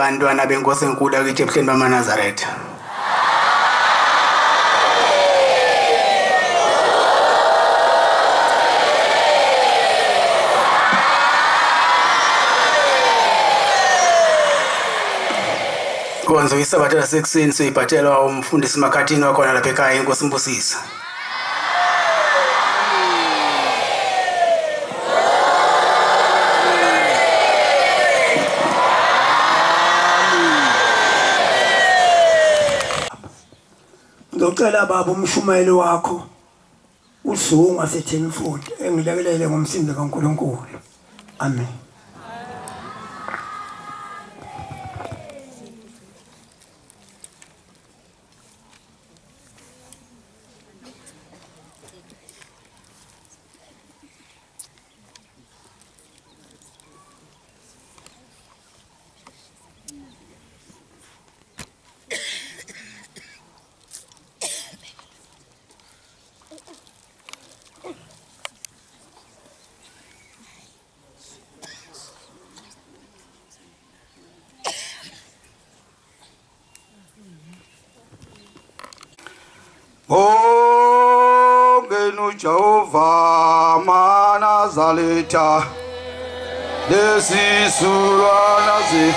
abantwana benkosi enkulu akithi ebuhleni bamaNazaretha. Konzo isabatha lasekuseni siyibhathelwa umfundisi Makhathini wakhona lapha ekhaya inkosi Mbusisa. Ngicela baba umshumayeli wakho uSungu waseThemfundo engilekelele ngomsindo kaNkulunkulu. Amen. Ongenu Jehovah Manazaleta Desi Suranazi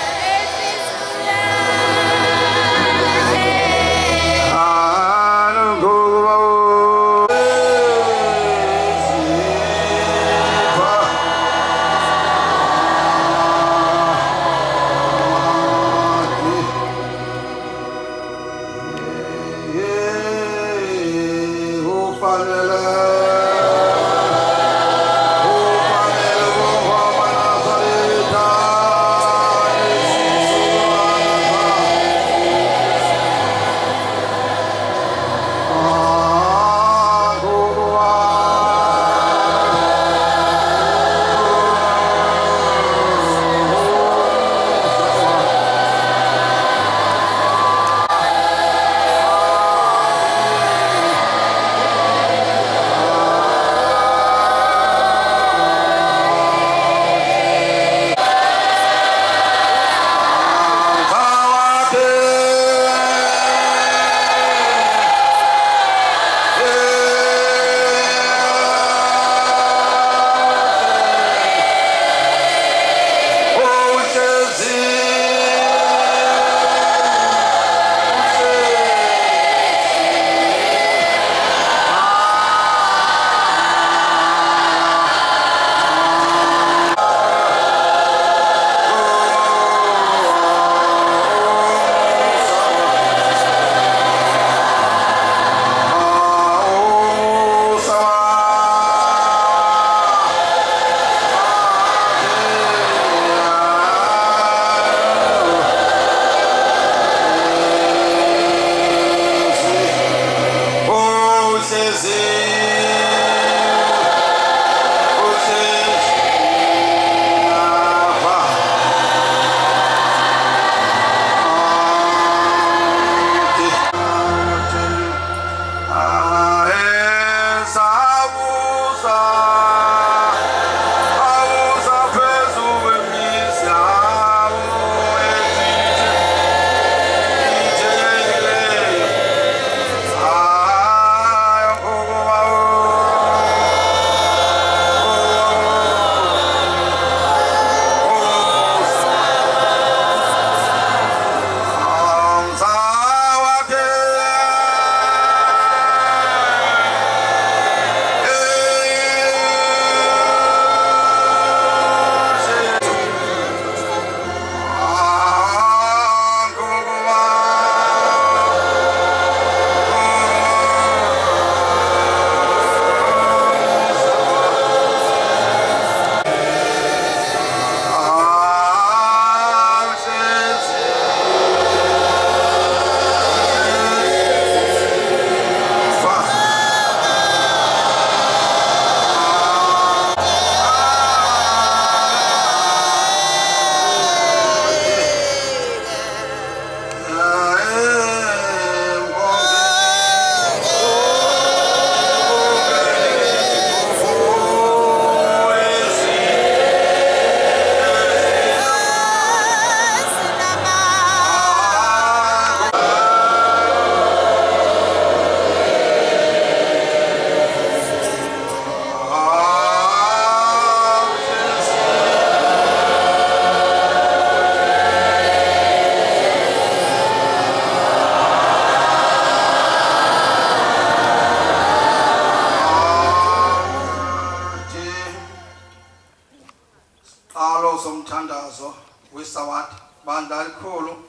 umlo somthandazo wesawadi bandla likhulu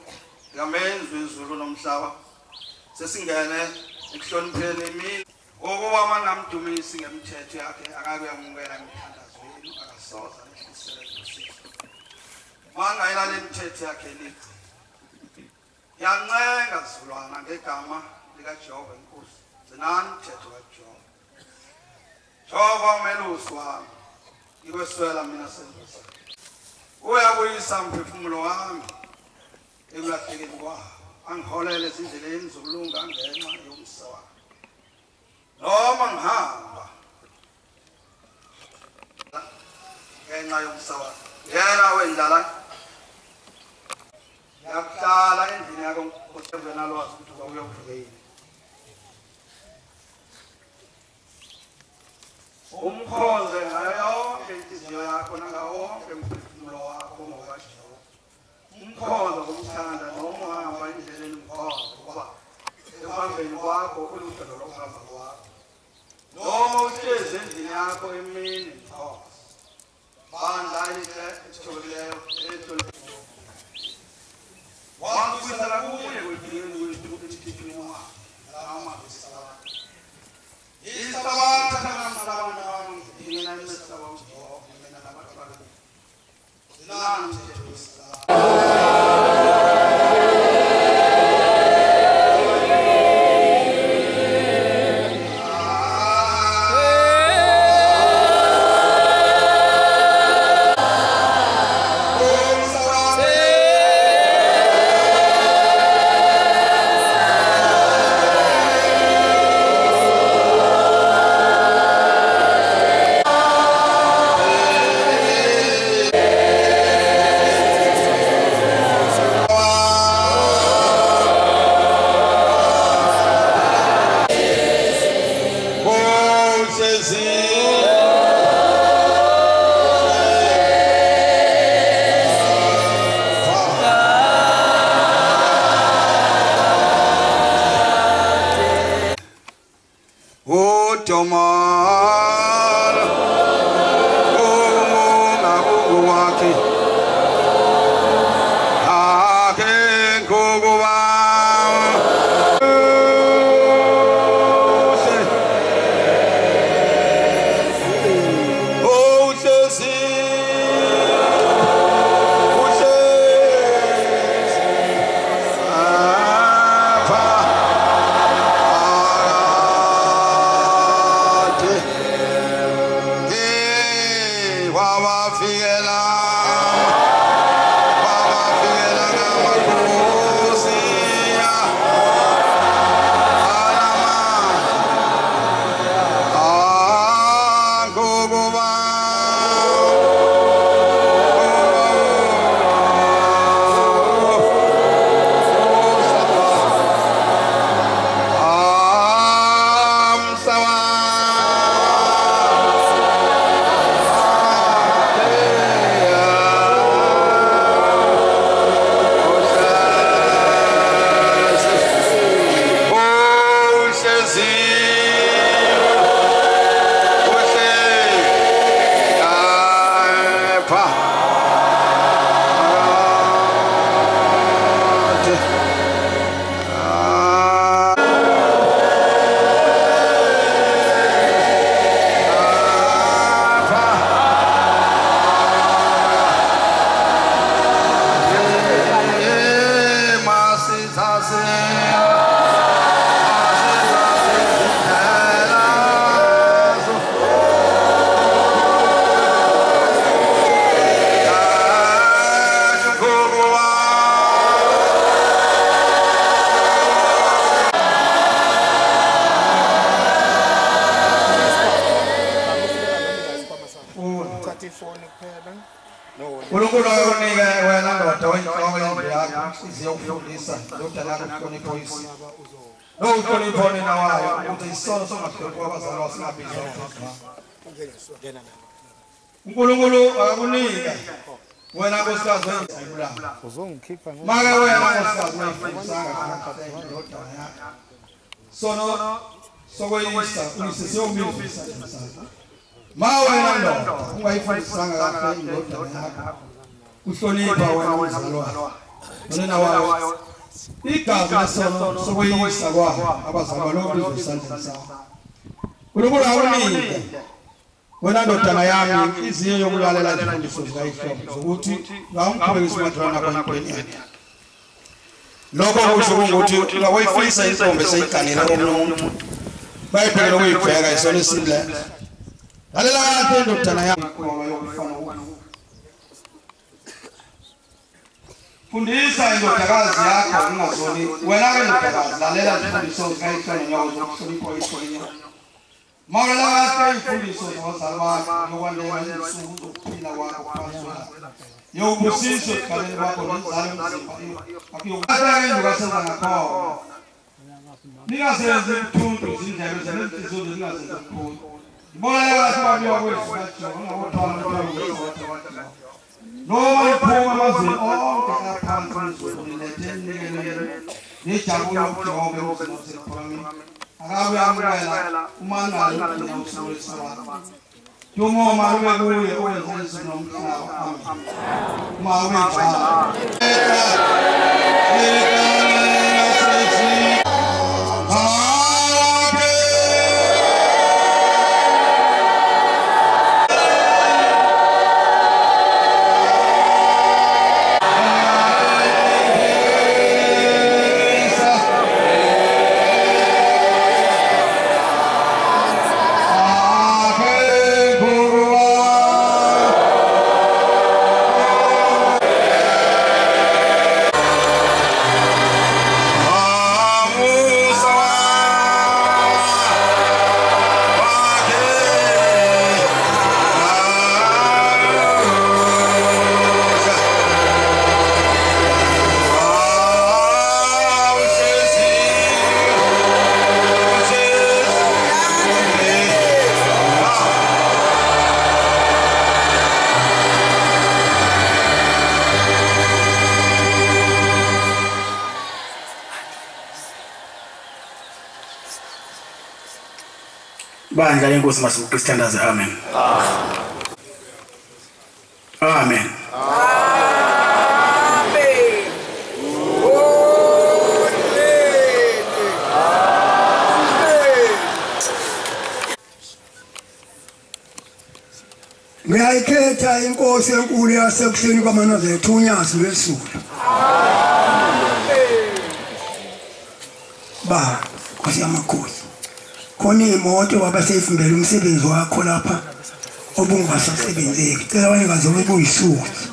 ngamenzi izulu nomhlaba sesingene ekuhlonipheni imini ukuba mangamdumisi ngemthetho yakhe akakuyamukela imithandazo yenu akasoza nehlisele ngosizo mangayela lemithetho yakhe lithi yancenga zilwana ngegama likaJehova inkosi zinani umthetho kaJehova Jehova umelusi wami ikweswela mina sendosa uyabuyisa umphefumulo wami ekulahlekeni kwawo angiholele ezindleleni zokulunga ngenxa yomsa wami noma ngihamba ngenxa yomsa wami yena wendlala yakuhlala endlini yakho ngosevena lwazi ukuthi uzawuyovuka yini umkhonze ngayo yonke inhliziyo yakho nangawo wonke umphefumulo wakho ngoba Jehova umkhonza ngokuthanda noma uhamba endleleni umkhonza ukuba ekuhambeni kwakho uludalo lokuhamba kwakho noma uhlezi endlini yakho emini mkhonza bandla elihle esithokozileyo wangibuyisela kuye kwedingeni kwethu emthethweni wakho namabisabantu isabantu namhlabana wami ngidingela imesaba uJehova mina nabantu bakho zinani umthetho uNkulunkulu akakunika wena nkosikazi wenzibulala uzongikhipha maka wena nkosikazi wayifundisanga ngakho indodana yakho sono sokweyisa unisesiyomisa ma wena ndoda ungayifundisanga kahle indodana yakho uhlonipha wena mzalwane nonina wayo igazi lesono sokuyisa kwabo abazalwa lokubizwa esandleni sakho uNkulunkulu awunike wena ndodana yami inhliziyo yokulalela izifundiso zikaYehova zokuthi ngawumqhubekisa umadlwana akho empilweni lokho kusho ukuthi uyifisa intombi seyiganile komuntu bayiphekela ukuyibheka isona isile lalela kahle ndodana yami ngoba yokufana fundisa indodakazi yakho ingazoni wena ke ndodakazi lalela izifundiso zikaYehova nyawo zokuhlonipha isikhona mawulalela kahle izifundiso zozalwa bakho nokwalela izinsuku zokuphila kwakho phakathi yobusiso kaleni bakho nenzalo umzimba akuyokuthatha indukasenza ngakho ningasenze uthuntu izindlebe zezinhliziyo zingasenze uthuntu ibona kahle babiwa kwesithathu ngokuthwala umntwana noma iphuma amazwi onke aphansi kwezulu nejabula ukujobe uzinosephamini akabe amukela umangalo ukugcina usuku lwesabata Tungoma kuye owenza nomhlaba Bandla lenkosi masukuthandaze amen. Amen. Ngiyayikhetha inkosi enkulu yasekuseni kwaManazethu uNyazi lwesulu. Ba, Nkosi yamakhosi. Khona imoto wabaseyifumbela umsebenzi wakho lapha obungasasebenzeki. Cela abanikazi bobuyisuthi.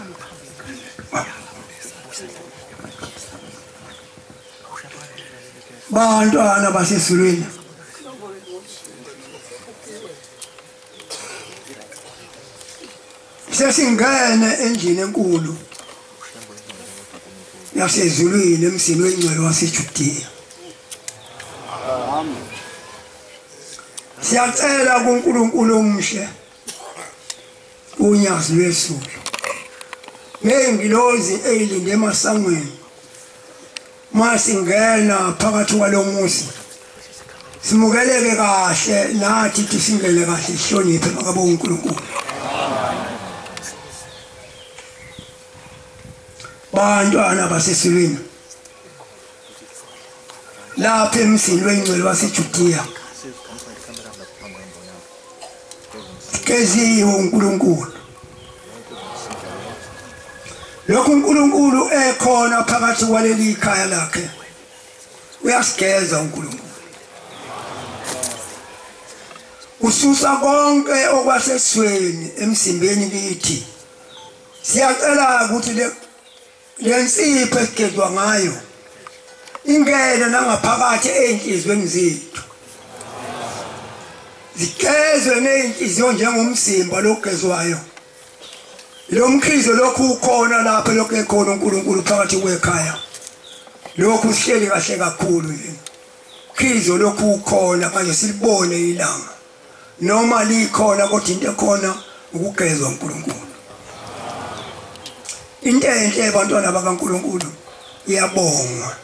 Bantwana basesulwini. Sesingene endlini enkulu yasezulwini emsini wengcwele waseJudiya. Siyacela kuNkulunkulu omhle uNyazi lwesulu neengilozi ezilinde emasangweni masingena phakathi kwalomuzi simukeleke kahle nathi singele kahle sihloniphe makabo uNkulunkulu. Bantwana basesulwini lapha emsini wengcwele waseJudiya keziwe uNkulunkulu. Lokhu uNkulunkulu ekhona phakathi kwaleli ikhaya lakhe uyasigeza uNkulunkulu. Ususa konke okwasesweni emsimbeni kithi. Siyacela ukuthi lensipho esigezwa ngayo ingene nangaphakathi enhlizweni zethu. Zigezwe neenhliziyo njengomzimba lokugezwayo. Lo mkhizo lokhu ukhona lapha lokho ekhona uNkulunkulu phakathi kwekhaya. Lokhu sihleli kahle kakhulu yini. Khizo lokhu ukhona kanje silibone ilanga. Noma likhona kodwa into ekhona ukugezwa uNkulunkulu. Into enhle abantwana bakaNkulunkulu iyabongwa.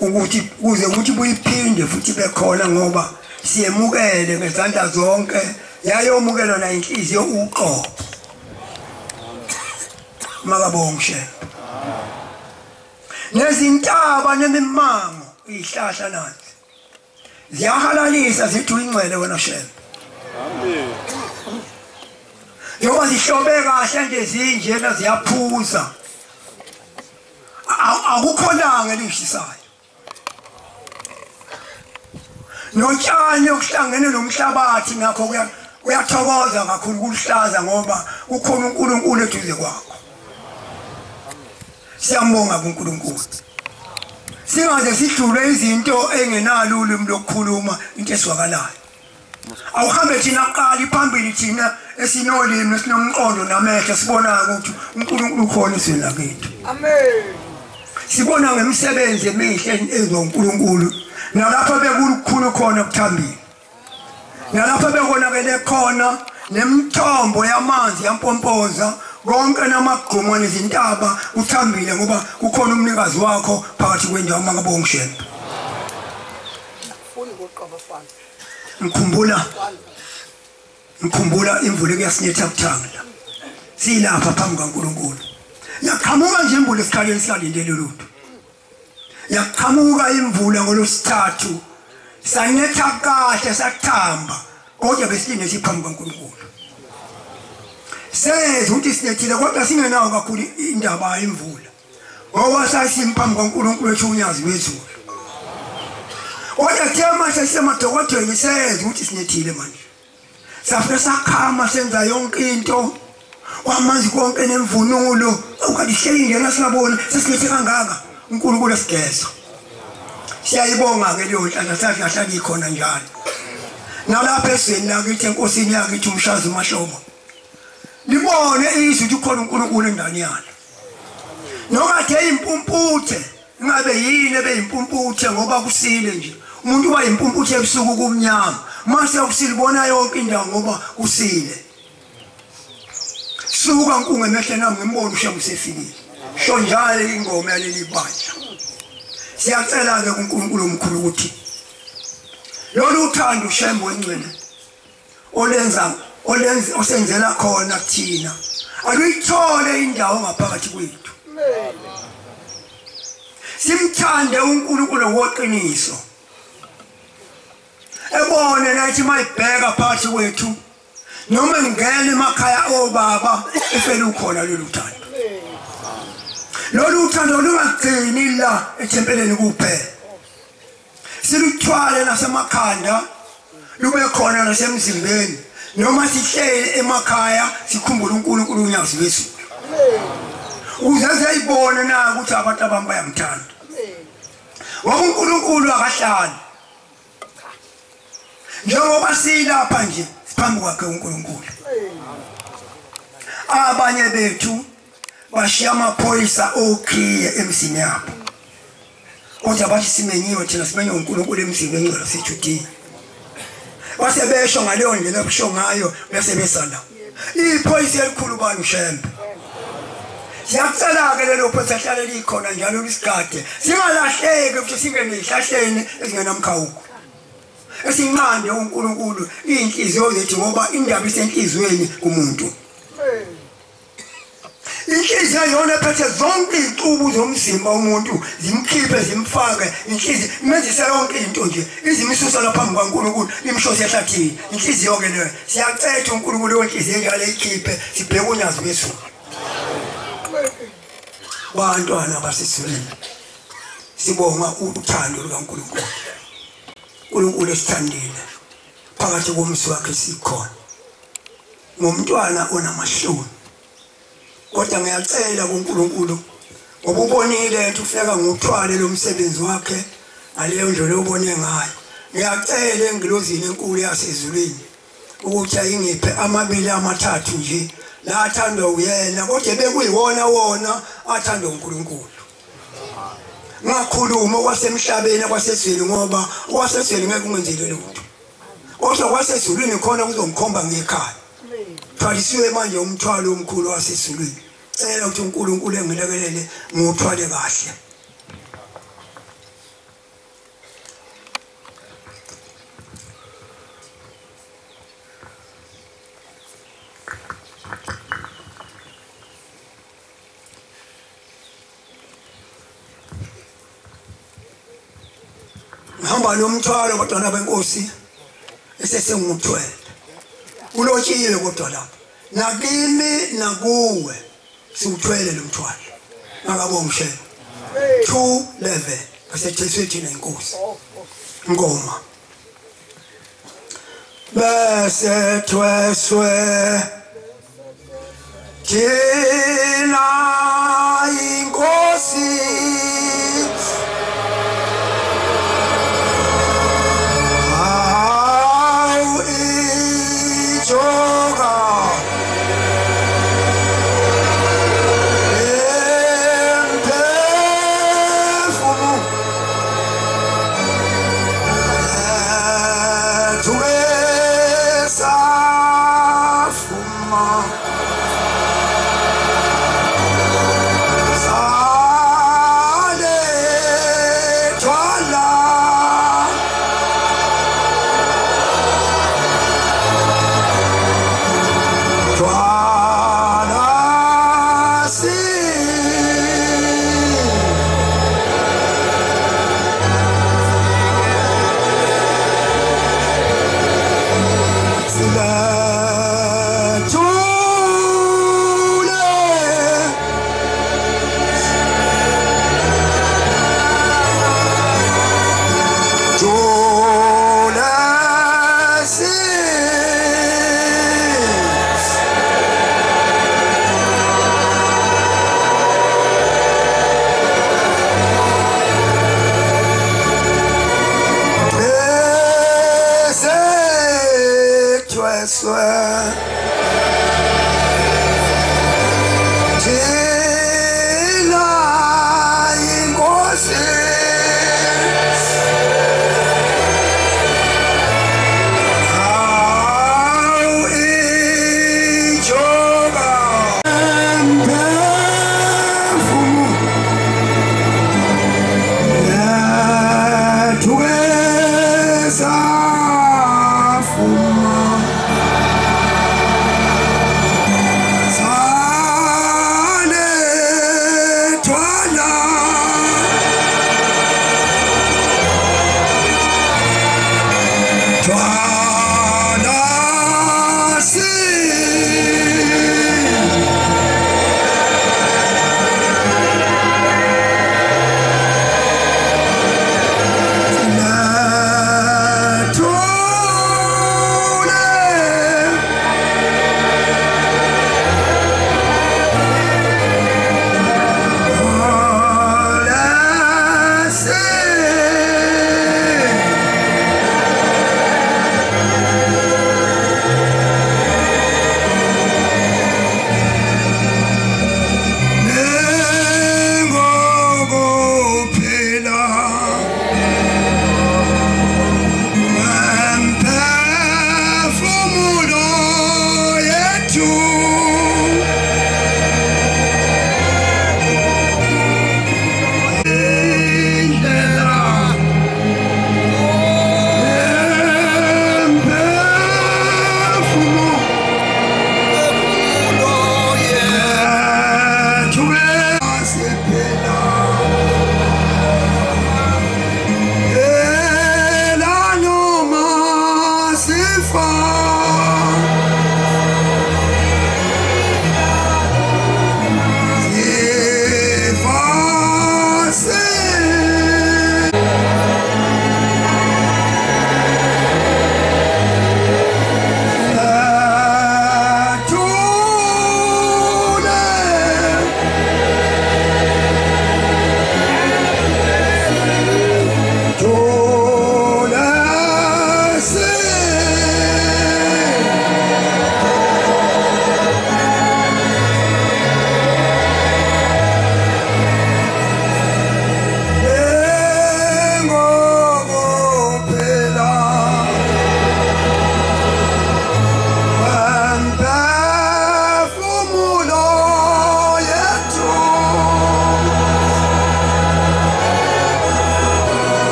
Ukuthi kuze ukuthi buyiphinde futhi bekhona ngoba siyemukele ngezandla zonke yayomukelwa na inhliziyo uqobo. makabongishe nezintaba nemimango ihlahla nathi ziyahalalisa zithi ingcwele wena shembe amen yoba zihlobe kahle nje zinjena ziyaphuza akukho langa elishisayo notshani okuhlangene nomhlabathi nakho uyathokoza kakhulu kulihlaza ngoba ukhona uNkulunkulu eduze kwakho siyambonga kuNkulunkulu singaze sidlule izinto engenalo ulimi lokukhuluma into eswakalayo awuhambe thina qali phambili thina esinolimi esinomqondo namehlo sibonayo ukuthi uNkulunkulu ukhona esweni lakethu amen sibona ngemisebenzi emihle enziwa uNkulunkulu nalapha bekukhulu khona kuthambile nalapha bekonakele khona nemithombo yamanzi yampompoza konke namagquma nezintaba uthambile ngoba kukhona umnikazi wakho phakathi kwendawo makabongishembe ngikhumbula imvula kuyasinetha buthanga la silapha phambi kaNkulunkulu yaqhamuka nje imvula esikhaleni sikalindele lutho yaqhamuka imvula ngolosithathu sanetha kahle sathamba kodwa besilinde siphambi kaNkulunkulu seze ukuthi sinethile kodwa singenawo kakhulu indaba imvula ngoba sasimphambi kaNkulunkulu wethu unyazi wezulu kodwa thema sesemadokodweni seze ukuthi sinethile manje safika sakhama senza yonke into kwamanzi konke nemvunulo ukalihleli njena singaboni sesilethe kangaka uNkulunkulu esigeza siyayibonga ke leyo nhlahla sahlala ikhona njalo nalapha esweni lakithi enkosini yakithi umshazi uMahlobo libone izwi ukuthi ukhona uNkulunkulu endani yalo nokade impumputhe ngabe yini ebeyimpumputhe ngoba kusile nje umuntu uba impumputhe ebusuku kumnyama mase usilibona yonke indawo ngoba kusile suka nkunge emehle nami ngimbono ushamu sefikile sho njalo ingoma yaleli bandla siyacela ke kuNkulunkulu omkhulu ukuthi lolu uthando ushembe wengcwele osenzela khona kuthina aluyithole indawo ngaphakathi kwethu simthande uNkulunkulu woqiniso ebone nathi mayibheka phakathi kwethu noma ngene emakhaya obaba efele ukhona lolu thando lungagcini la ethempeleni kuphela siluthwale nasemakhanda lube khona nasemzimbeni noma sihleli emakhaya sikhumbula uNkulunkulu unyazi wezulu ukuze siyibone na ukuthi abantu abami bayamthanda ngoba uNkulunkulu akahlali njengoba silapha nje siphambi kwakhe uNkulunkulu abanye bethu bashiya amaphoyisa okhiye emzini yabo kodwa bathi simenyiwe thina simenye uNkulunkulu emzini engcwele seJudea base besho ngaleyo ndlela abusho ngayo bese besala iphoyisa elikhulu bani ushembe siyakucela ke lelo phoyisa hlale likhona njalo lisigade singalahleki futhi singene ihlahleni ezingenamkhawuko esinqande uNkulunkulu inhliziyo zethu ngoba indaba isenhlizweni kumuntu inhliziyo yona phethe zonke izicubu zomzimba womuntu zimkhiphe zimfake inhliziyo imenzisa yonke into nje izimisusa lapha phambi kaNkulunkulu imshosi ehlathini inhliziyo ke leyo siyacetha uNkulunkulu wenhliziyo njalo ikhiphe sibheke unyazi wethu bantwana basiswini sibonga uthando lukaNkulunkulu uNkulunkulu esithandile phakathi komsi wakhe sikhona ngomntwana onamahloni kodwa ngiyacela kuNkulunkulu ngoba ubonile ukuthi ufika ngokuthwala lo msebenzi wakhe ngaleyo ndlela obone ngayo ngiyacela engilozini enkulu yasezulwini ukuthi ayingiphe amabili amathathu nje la athandwa uyena kodwa bekuyiwona wona athandwa uNkulunkulu ngakhuluma kwasemhlabeni kwasezweni ngoba kwasezweni ngeke ungenzile lutho kodwa kwasezulwini khona kuzongikhomba ngekhaya thwalisiwe manje umthwalo omkhulu wasezulwini cela ukuthi uNkulunkulu engilekelele ngothwale kahle ngihamba nomthwalo bantwana benkosi esesengumthwele ulotshiwe kodwa lapha nakimi nakuwe siwuthwele lo mthwalo ngakabonga mshelo 2:11 asethethe thina inkosi ngoma bese thweswe thina inkosi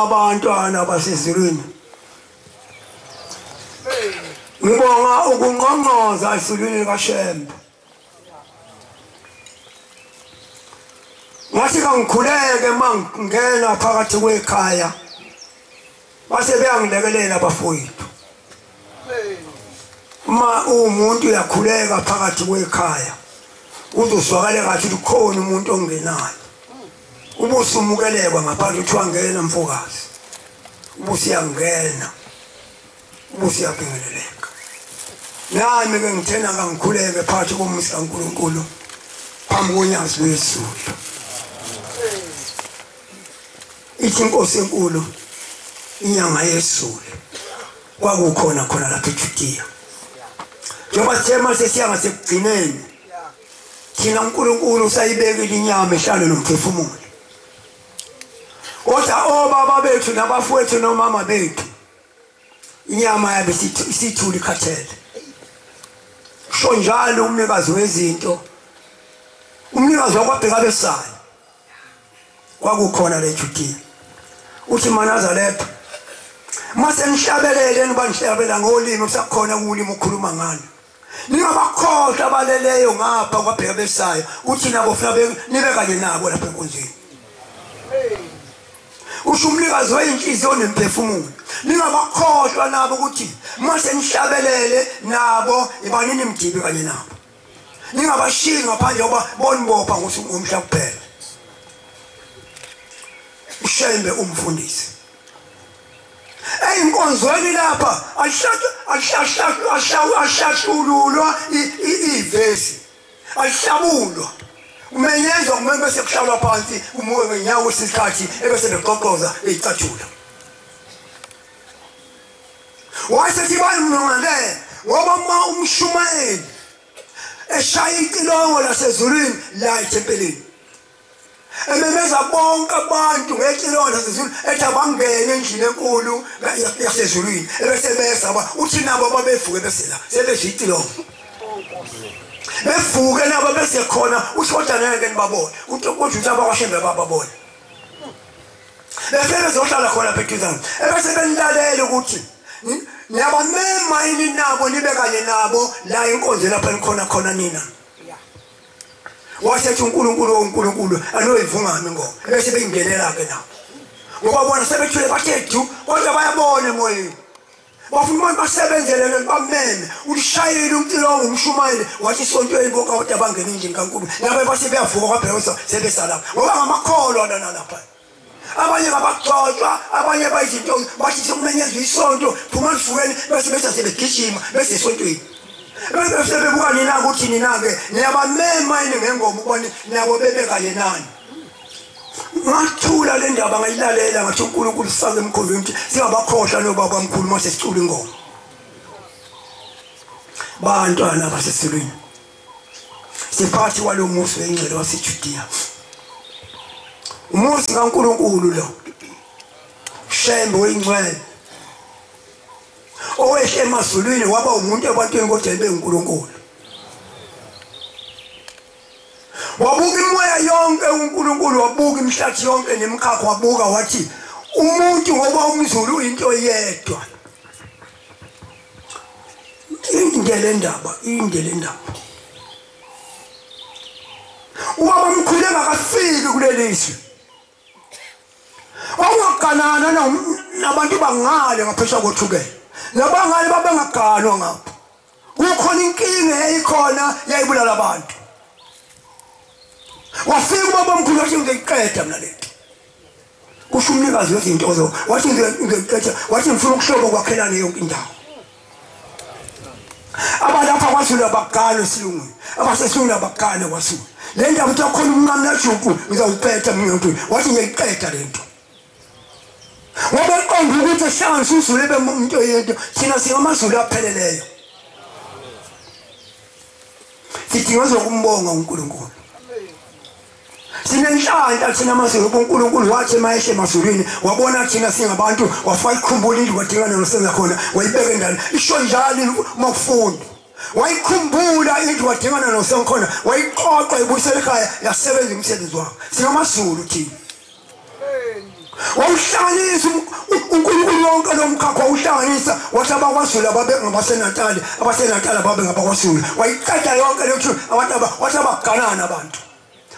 abantwana basezulwini ngibonga ukungqongqoza esulwini kaShembe ngathi kangikhuleke mangena phakathi kwekhaya base beyangilekelela abafowethu uma umuntu uyakhuleka phakathi kwekhaya uzoswakale ngathi kukhona umuntu ongenayo ubusumukeleka ngaphandle kuthiwa ngena mfokazi ubusiyangena ubusiyabingeleleka nami ke ngithena kangikhuleke phakathi komsi kaNkulunkulu phambi konyazi lwezulu ithi inkosi enkulu inyanga yezulu kwakukhona khona lapha eJudiya njengoba sithema sesiyanga sekugcineni thina uNkulunkulu usayibekile inyama ehlalo nomphefumulo kodwa obaba bethu nabafowethu nomama bethu inyama yabe isithuli khathele kusho njalo umnikazi wezinto umnikazi wakwabheka besayo kwakukhona leJudiya uthi maNazaretha mase nishabelele nibanhlabela ngolimi usakhona ukulima ukhuluma ngalo ningabakhohlwa abaleleyo ngapha kwabheka besayo uthi nabo ufuna nibe kanye nabo lapha enkonzweni usho umnikazi weinhliziyo nemphefumulo ningabakhohlwa nabo ukuthi mase nishabelele nabo ibanini imdibi kanye nabo ningabashiyi ngaphandle ngoba bonibopha ngomhla kuphela uShembe umfundisi eyinkonzweni lapha ashashululwa ivesi ashabulwa umenyezwa kumele bese kushaywa phansi umuke ngenyawo isikhathi ebese beqoqoza ecatshula wasethi bayimngane ngoba uma umshumayeli eshaya icilongo lasezulwini la ethempelini ememeza bonke abantu ngecilongo lasezulwini ethi abangene endlini enkulu yasezulwini ebese besaba uthi nabo babevuke bese la sebezwe icilongo bevuke nabo bese khona ushoda ngeke nibabone uthi ukuthi abakwashembe bababone bese bezohlala khona phethuzana ebese benilalela ukuthi niyabamema yini nabo nibe kanye nabo la inkonzo lapha nikhona nina wasethi uNkulunkulu anoyivungami ngoma bese beyingenela ke nabo ngoba bona sebethule bathethu kodwa bayabona emoyeni bafuna ukuthi basebenzele bameme ulishayile umcilongo umshumayeli wathi isontweni bonke abantu abangena endlini kaNkulunkulu nabe base beyavuka kwaphela sebesala ngoba ngamakholwa lana lapha abanye ngabagcotshwa abanye bayizinto bathi sokumenyezwa isonto phuma livukeni bese sebegijima bese esontweni bese bebuka nina ukuthi nina-ke niyabamema yini ngengoma ubone nabo bebe kanye nani ngathula le ndaba ngayilalela ngathi uNkulunkulu sifake emkhondweni ukuthi singabakhohlwa nobaba omkhulu mase sicula ingoma bantwana basesilweni siphathi walo musi wengcelo waseJudiya umusi kaNkulunkulu lo shembe oyingcwele owehle emazulwini waba umuntu ebantwini kodwa beNkulunkulu wabuka imoya yonke uNkulunkulu wabuka imihlathi yonke nemkhakha wabuka wathi umuntu ngoba umzulu into yedwa indlela endaba ubaba mkhulu engakafiki kulelizwe awukanana nabantu bangale ngaphesha kothukela nabangale babengaganwa ngapha kukhona inkinga eyikhona yayibulala abantu wafika ubaba mkhulu wathi ngiyiqeda mina lento kusho umnikazi wezinto wathi ngiyiqeda wathi ngifuna ukuhlobo kwakhelana yonke indawo abalapha kwasula bagane esilungwini abasesilungwini bagane kwasula le ndaba uthi akhona umncane najuku ngizawuqeda mina wathi ngiyiqeda lento ngoba iqonda ukuthi ehlanganisa uzulu ebe umuntu oyedwa thina singamazulu apheleleyo sidinga zokumbonga uNkulunkulu sinenhlanhla thina amazulu uNkulunkulu wathi mayehle emazulwini wabona thina singabantu wafaka ikhumbula indlu wadingana nosenza khona wayibeka endala isho njalo makufunda wayikhumbula indlu wadingana nosenza khona wayiqoqa ibuyisela ekhaya yasebenza umsebenzi wakhe singamazulu thina wawuhlanganisa uNkulunkulu wonke lomkhakha wawuhlanganisa wathi abakwasula babengabasenatali abasenatali babengabakwasula wayiqeda yonke lethu abantu wathi abaganana abantu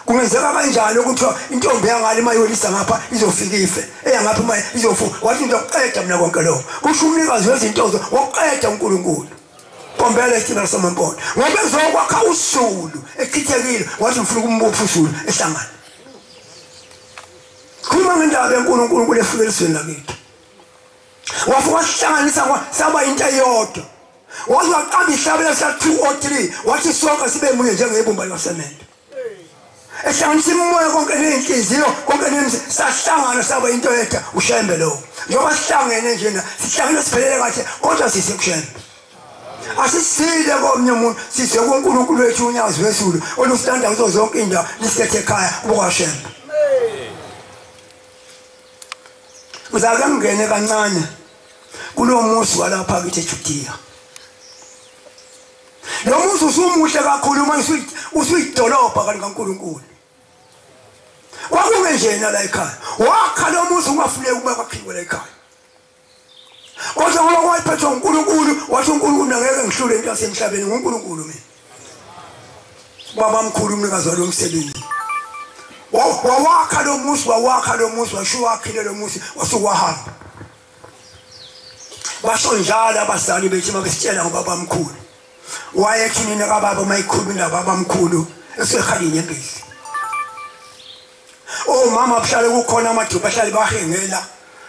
kungenzeka kanjalo ukuthi intombi yangale mayolisa ngapha izofika ife eyangapha maye izofu wathi into yokuqeda mina konke lokho kusho umnikazi wezintozo wokuqeda uNkulunkulu pombela isithina samampondo ngoba ezokwakha usulu echithekile wathi ngifuna ukumbopha usulu ehlangana khuluma ngendaba yeNkulunkulu efike elizweni lakithi wafuka wahlanganisa saba into eyodwa wathi waqamba ihlabela sa 2 or 3 wathi sonke sibe munye njengebumba lasemende ehlanganisa imoya konke nenhliziyo konke nemizimba sahlangana saba into eyodwa ushembe lo njengoba sihlangene njena sihlangene siphelele kahle kodwa sisekushembe asisile komnye umuntu sise kuNkulunkulu wethu unyazi wesulu olusitanda kuzo zonke indawo lisethe ekhaya kubokwashembe uzake ngene kancane kulo musi walapha kithi eJudiya lo musi usumuhle kakhulu manje usuyidolobha kaNkulunkulu wakungenjena la ekhaya wakha lo musi ungafuneki ukuba kwakhiwe la ekhaya kodwa ngoba kwayiphethwe uNkulunkulu wathi uNkulunkulu ngeke ngihlule into yasemhlabeni nguNkulunkulu mina baba mkhulu umnikazi lo msebenzi wawakha lo musi washo wakhile lo musi wasukwahamba basho njalo abazali bethi mabesitshela ngobaba mkhulu wayethi nina kababa mayikhulu nababa mkhulu esekhalini empisi mama abuhlale kukhona amajuba ahlale bahengela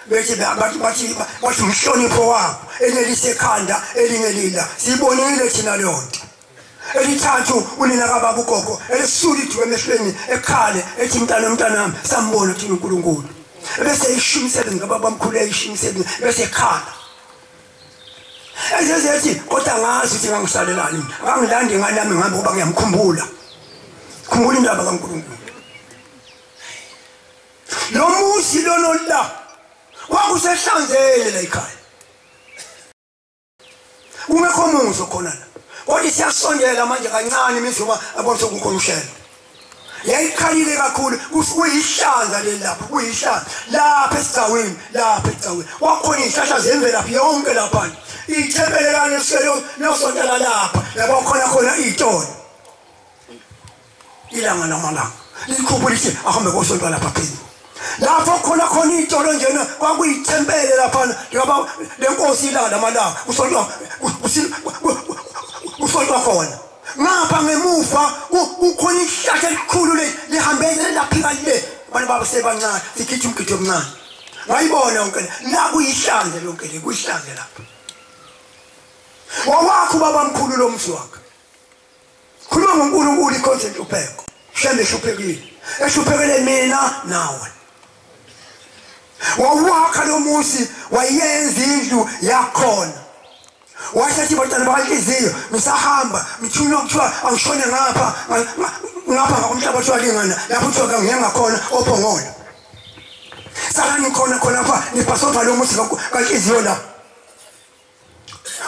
bethi bathi umhlonipho wabo enelise ekhanda elingelila sibonile thina lonto elithathu unina kababa ugogo elisulithi emehlweni ekhale ethi mntanami sambona thina uNkulunkulu bese ishimisebenzi ngababa bamkhulu ishimisebenzi bese ekhala ezethi kodwa ngazi ukuthi ngangisalelani ngangilanda ingane yami ngihambe ngoba ngiyamkhumbula khumbula indaba kaNkulunkulu lo musi lona la kwakusehlanzele la ekhaya ungekho muso khona la kodwa siyasondela manje kancane imizuba abonise kukhona ushelo yayikhalile kakhulu kuyihlanza le lapha kuyihlanza lapha esigcaweni wakhona izihlahla zemvelaphi yonke lapha ithembelelane eselo nosondela lapha yabo khona izitolo ilanga namalanga likhuphula lithi ahambe kosondwa lapha phezulu lapho khona izitolo njena kwakuyithembele lapha ngoba lenkosi ilala amalanga usondwa khona ngapha ngemuva ukhona isihlahla elikhulu lihambele laphika le abantu babasebancane sikhitha umgidi omncane ngayibona yonke la kuyihlanze lonke le kuyihlanze lapha wawakho babamkhulu lo mzi wakhe khuluma ngoNkulunkulu icontent upheko hlembe eshuphekile mina nawe wawakha lo musi wayenza indlu yakhona wasethi bantwana bakanhliziyo ngisahamba ngithunywa kuthiwa angishone ngapha ngakumhlaba thwalingana lapho kuthiwa ngiyangakhona ophongona salani khona lapha nipasova lo musi kanhliziyo la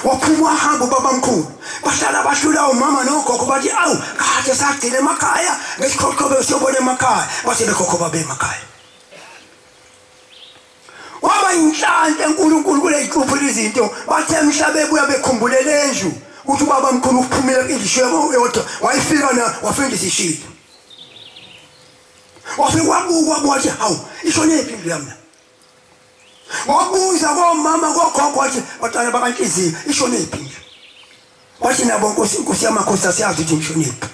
waphuma hamba babamkhulu bahlala bahlula umama nogogo bathi awu kade sagcina emakhaya ngesikhokhobe siyobona emakhaya base bekhokhoba bemakhaya waba inhlanhla enkulunkulu kule iquphu lezinto bathe emhlabe ebuya bekhumbulele endlu ukuthi ubaba mkhulu ukuphumela indisho yodwa wayifika na wafundisa ishilo wafika wabuka wathi hawu ishone impilo yami wabuza komama kogogo wathi batana bakanhliziyo ishone impilo wathi nabo nkosi yamakhosi asiyazi ukuthi ngishone impilo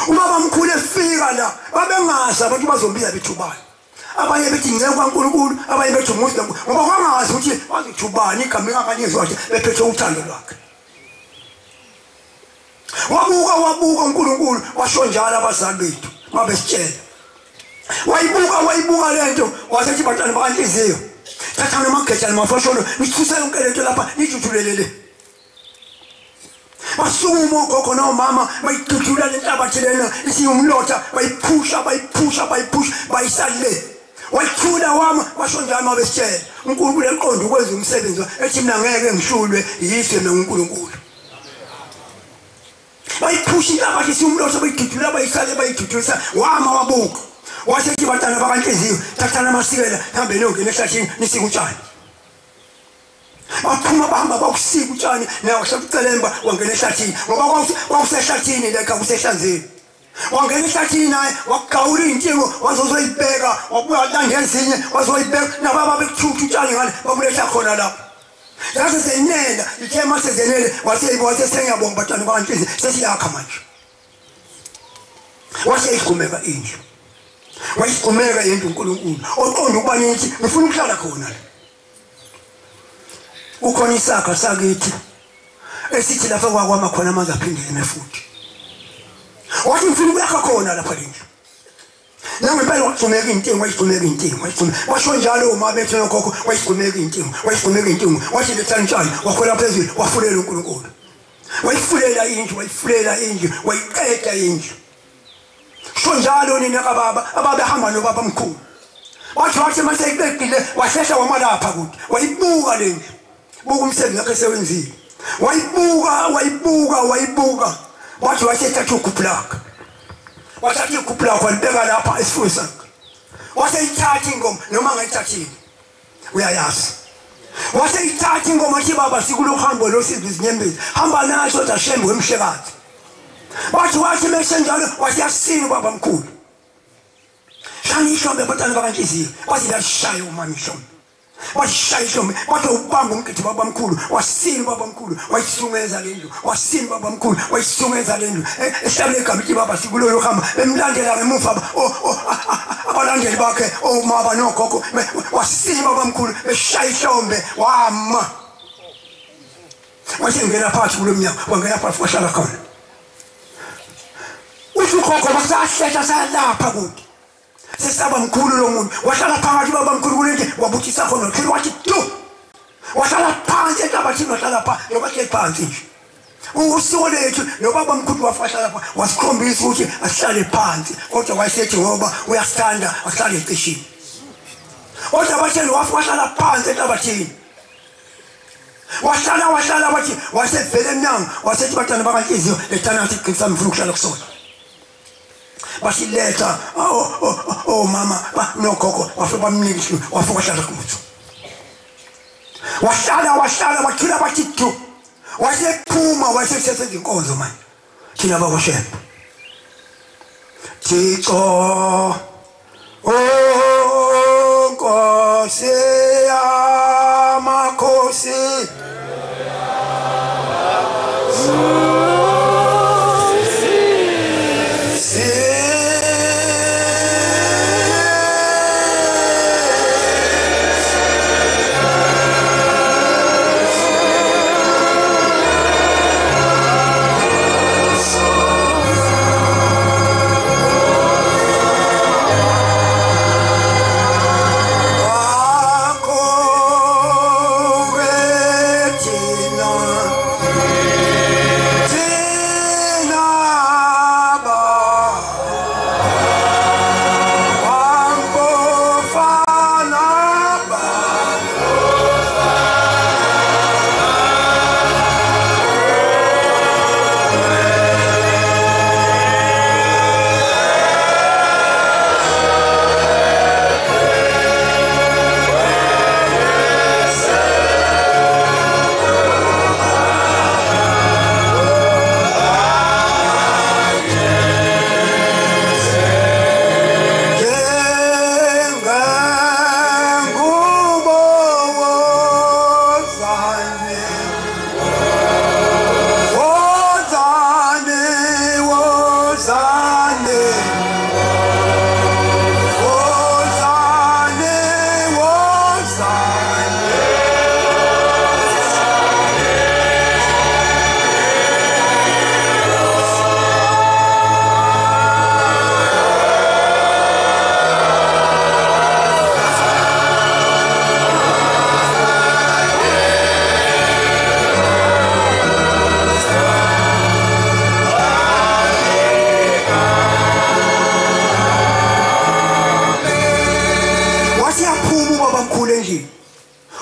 ubaba mkhulu efika la babengazi abantu bazombiza bethubana abanye bethi ngeke kwaNkulunkulu abanye bethi uMusa ngoba kwangazi ukuthi wazithubani igama akanyezwa nje bephethe uthando lwakhe wabuka uNkulunkulu washo njalo abazali bethu mabesitshela wayibuka lento wasethi bantwana bakanhliziyo thathana amagejana mafosholo nithuse yonke lento lapha nijuthulelele basukuma gogo nomama bayidudula lenhlabathi lena isiyumlotha bayiphusha bayisalele wathula wami basho njalo mabesitshela uNkulunkulu eqonda ukwenza umsebenzi ethi mina ngeke ngishulwe yize noNkulunkulu bayiphusha inhlabathi isiyumlotha bayidudula bayidudulisa wama wabuka wasethi bantwana bakanhliziyo thathana amasikela hambe niyongena ehlathini nisike utshani baphuma bahamba bakusika utshani nawe shakucelemba wangena ehlathini ngoba kwawusehlathini lekha kusehlanzeni wangena ehlathini naye wakugawula intingo wazozoyibheka wabuya landa ezinye wazoyibheka nababa bekuthutha utshani ngale bamuletha khona lapho yaze senela ithema sezenele wasengiyabonga bantwana bakanhliziyo sesiyakha manje waseyigumeka indlu wayigumeka yendlu uNkulunkulu oqonda ukuba nithi ngifuna ukuhlala khona la ukhona isakha sakithi esithi lapha kwakwama khona manje aphindele futhi wathi ngifuna ukuyakha khona lapha lendlu nangempela wagcumeka intingo washo njalo uma bethe nogogo wayigcumeka intingo wathi lethanjani wakhwela phezulu wafulela uNkulunkulu wayifulela indlu wayiqeda indlu sho njalo nina kababa ababehamba nobaba mkhulu wathi mase eqedile wasehla wamalapha kude wayibuka lendlu buka umsebenzi wakhe sewenzile wayibuka wathi wasethatha ukhuphu lakhe walibeka lapha esifubeni sakhe waseyithatha ingoma noma ngayithathile uyayazi waseyithatha ingoma athi baba sikulo hambo losizwe izinyembezi hamba naso dashembe wemhlekazi wathi mesenjalo wasiyasina baba mkhulu shani ishombe bantwana bakanhliziyo wathi lashaya umama ishombe washaya ishombe wathi ubamba umgidi baba mkhulu wasina baba mkhulu wayisungeza lendlu wasina baba mkhulu wayisungeza lendlu ehlabele igama lithi baba sikulo hamba bemlandela ngemuva abalandeli bakhe omama nogogo wasina baba mkhulu beshaya ishombe wama wathi ngena phakathi kulo mnyango wangena phakathi wahlala khona ukhokho basahletha salapha kude sesaba mkhulu lo muntu wahlala phakathi baba mkhulu kulento wabuthisa khona ukhulu wathi tu wahlala phansi enhlabathini wahlala phansi ngoba ke phansi nje usuku lethu nobaba mkhulu wafahla lapha wasikhombisa ukuthi asihlale phansi kodwa wayesethi ngoba uyasithanda asihlale ecishini kodwa batheni wahlala phansi enhlabathini wahlala wathi wasevele emnyango wasethi batana bakanhliziyo lethana athi qinisa mfuna ukuhlala kusona basiletha mama nogogo wafika bamnikisa wafika wahlala kuzo wahlala wathula bathi tu wasephuma wasesenza inkonzo manje thina bakwashembe Thixo Nkosi yamakhosi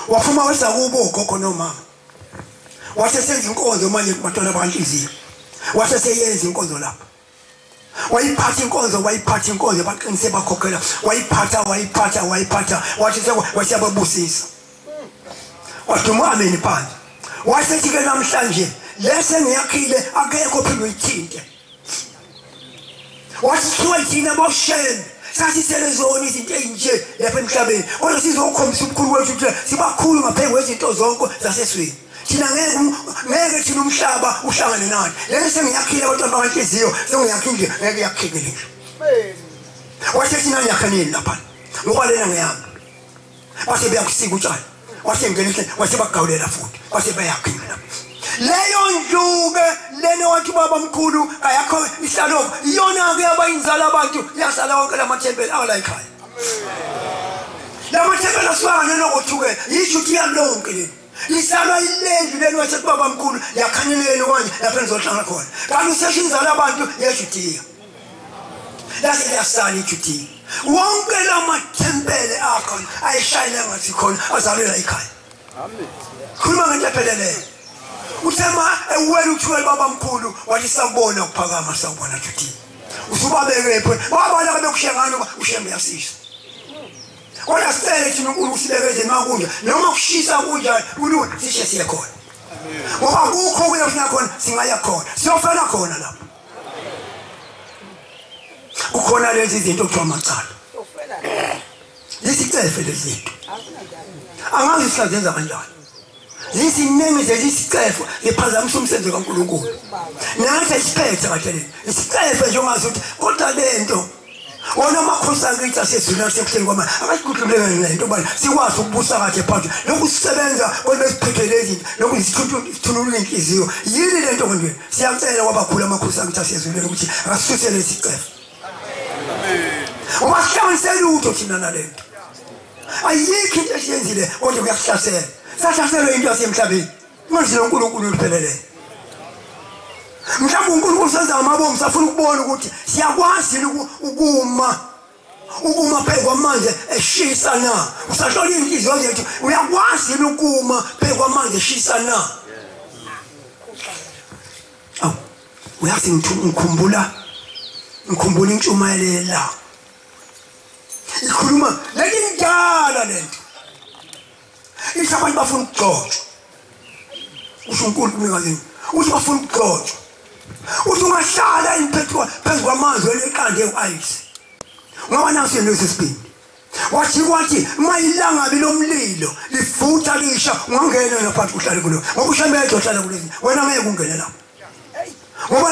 wafuma wesakubo ugogo nomama wasesenza inkonzo manje kubatwana bakanhliziyo waseseyenza inkonzo lapha wayiphatha inkonzo baqinise bakhokhela wayiphatha wathi wasiyababusisa waduma ameni phansi wasethi ke namhlanje lese ngiyakhile akekho phela uyithinte wathi thina bawushela sasisele zona izinto ezinje lapha emhlabeni kodwa sizokhombisa ubukhulu wethu ukuthi sibakhulu ngaphezu kwezinto zonke zasesweni thina ngeke thina umhlaba uhlangane nathi lese ngiyakhile kodwa bakanhliziyo sengiyakhile ngeke yakhekele wathi thina yakhanini lapha ngokwalela ngiyami wathi beyakusika utshani wathi ngenile wathi bagawulela futhi wathi bayakhile lapha leyo njuke lena wathi baba mkhulu ayakho ihlalo iyona ke abayinzala abantu yasala wonke lamathempeli awala ekhaya lamathempeli asifana nokuthukela yijuti yalonke le lisalwa ilendlu lena wathi baba mkhulu yakhaneleni kwanje lapha nizohlanga khona kanti useshinzala abantu yejuti lase yasala ijuti wonke lamathempeli akho ayishayela ngathi khona azalela ekhaya amen khuluma ngentempelele uthema ewela uthwele baba mkhulu wathi sakubona ukuphakama sakubona juti usubabeke pho babala kabe kushengana ushembe yasisha kodwa sicela thina uNkulunkulu usibekeze makunja noma kushisa kunjani uNkulunkulu sishe siye khona ngoba kukho kuyafuna khona singaya khona siyofela khona lapho ukhona lezi zinto kuthiwa amacala lesicefe lezi zinto angazi sihlazenza kanjani zisinenge zesicefo ziphazamisa umsebenzi kaNkulunkulu nathi isiphethe kahle isicefo nje ungazi ukuthi kodwa lento Wona makhosi akithi asezulwini sekuhleni kwama akasikhulumele ngento bani sikwazi ukubusa kahle phansi lokusebenza kwesiphethe izinto lokuzithulula inhliziyo yini lento konke siyacela kwabakhulu amakhosi akithi asezulwini ukuthi akasusele isicefo Washahlisela utho thina nalento ayikho into esiyenzile kodwa kuyahlasela sahlaselwe into yasemhlabeni manje uNkulunkulu uphelele mhlawumbe uNkulunkulu senza amabomu safuna ukubona ukuthi siyakwazi ukuma phezu kwamanzi eshisa na usahlola inhliziyo zethu uyakwazi ukuma phezu kwamanzi eshisa na awu uyathi ngikhumbula intshumayelo la ikhuluma lekindala lento abantu bafuna ukugcotshwa usho uNkulunkulu ngazini uthi bafuna ukugcotshwa uthi ungahlala imphethu phezu kwamanzi weleqande u-ice ngoba naso lesi sibindi wathi mayilanga lomlilo livutha lisha ungangena ngaphansi uhlale kulo ngoba ushambethe uhlala kulezi wena ngeke ungene lapho ngoba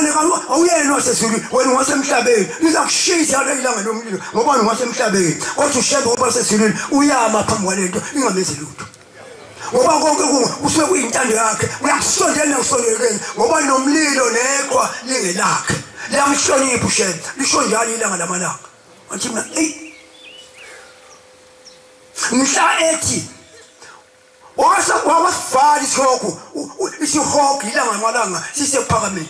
awuyena wasezulu wena wasemhlabeni lizakushisa ilanga lomlilo ngoba wasemhlabeni kodwa ushembe ngoba wasezulwini uyama phambi kwalento ingamezi lutho ngoba konke kusuke kuyintando yakhe uyakusondela usondelekeni ngoba nomlilo neqwa lingelakhe liyamhlonipha ushembe lisho njalo ilanga lamalanga wathi mina mhla ethi wakasifala isihogo isihogo ilanga lamalanga sisephakameni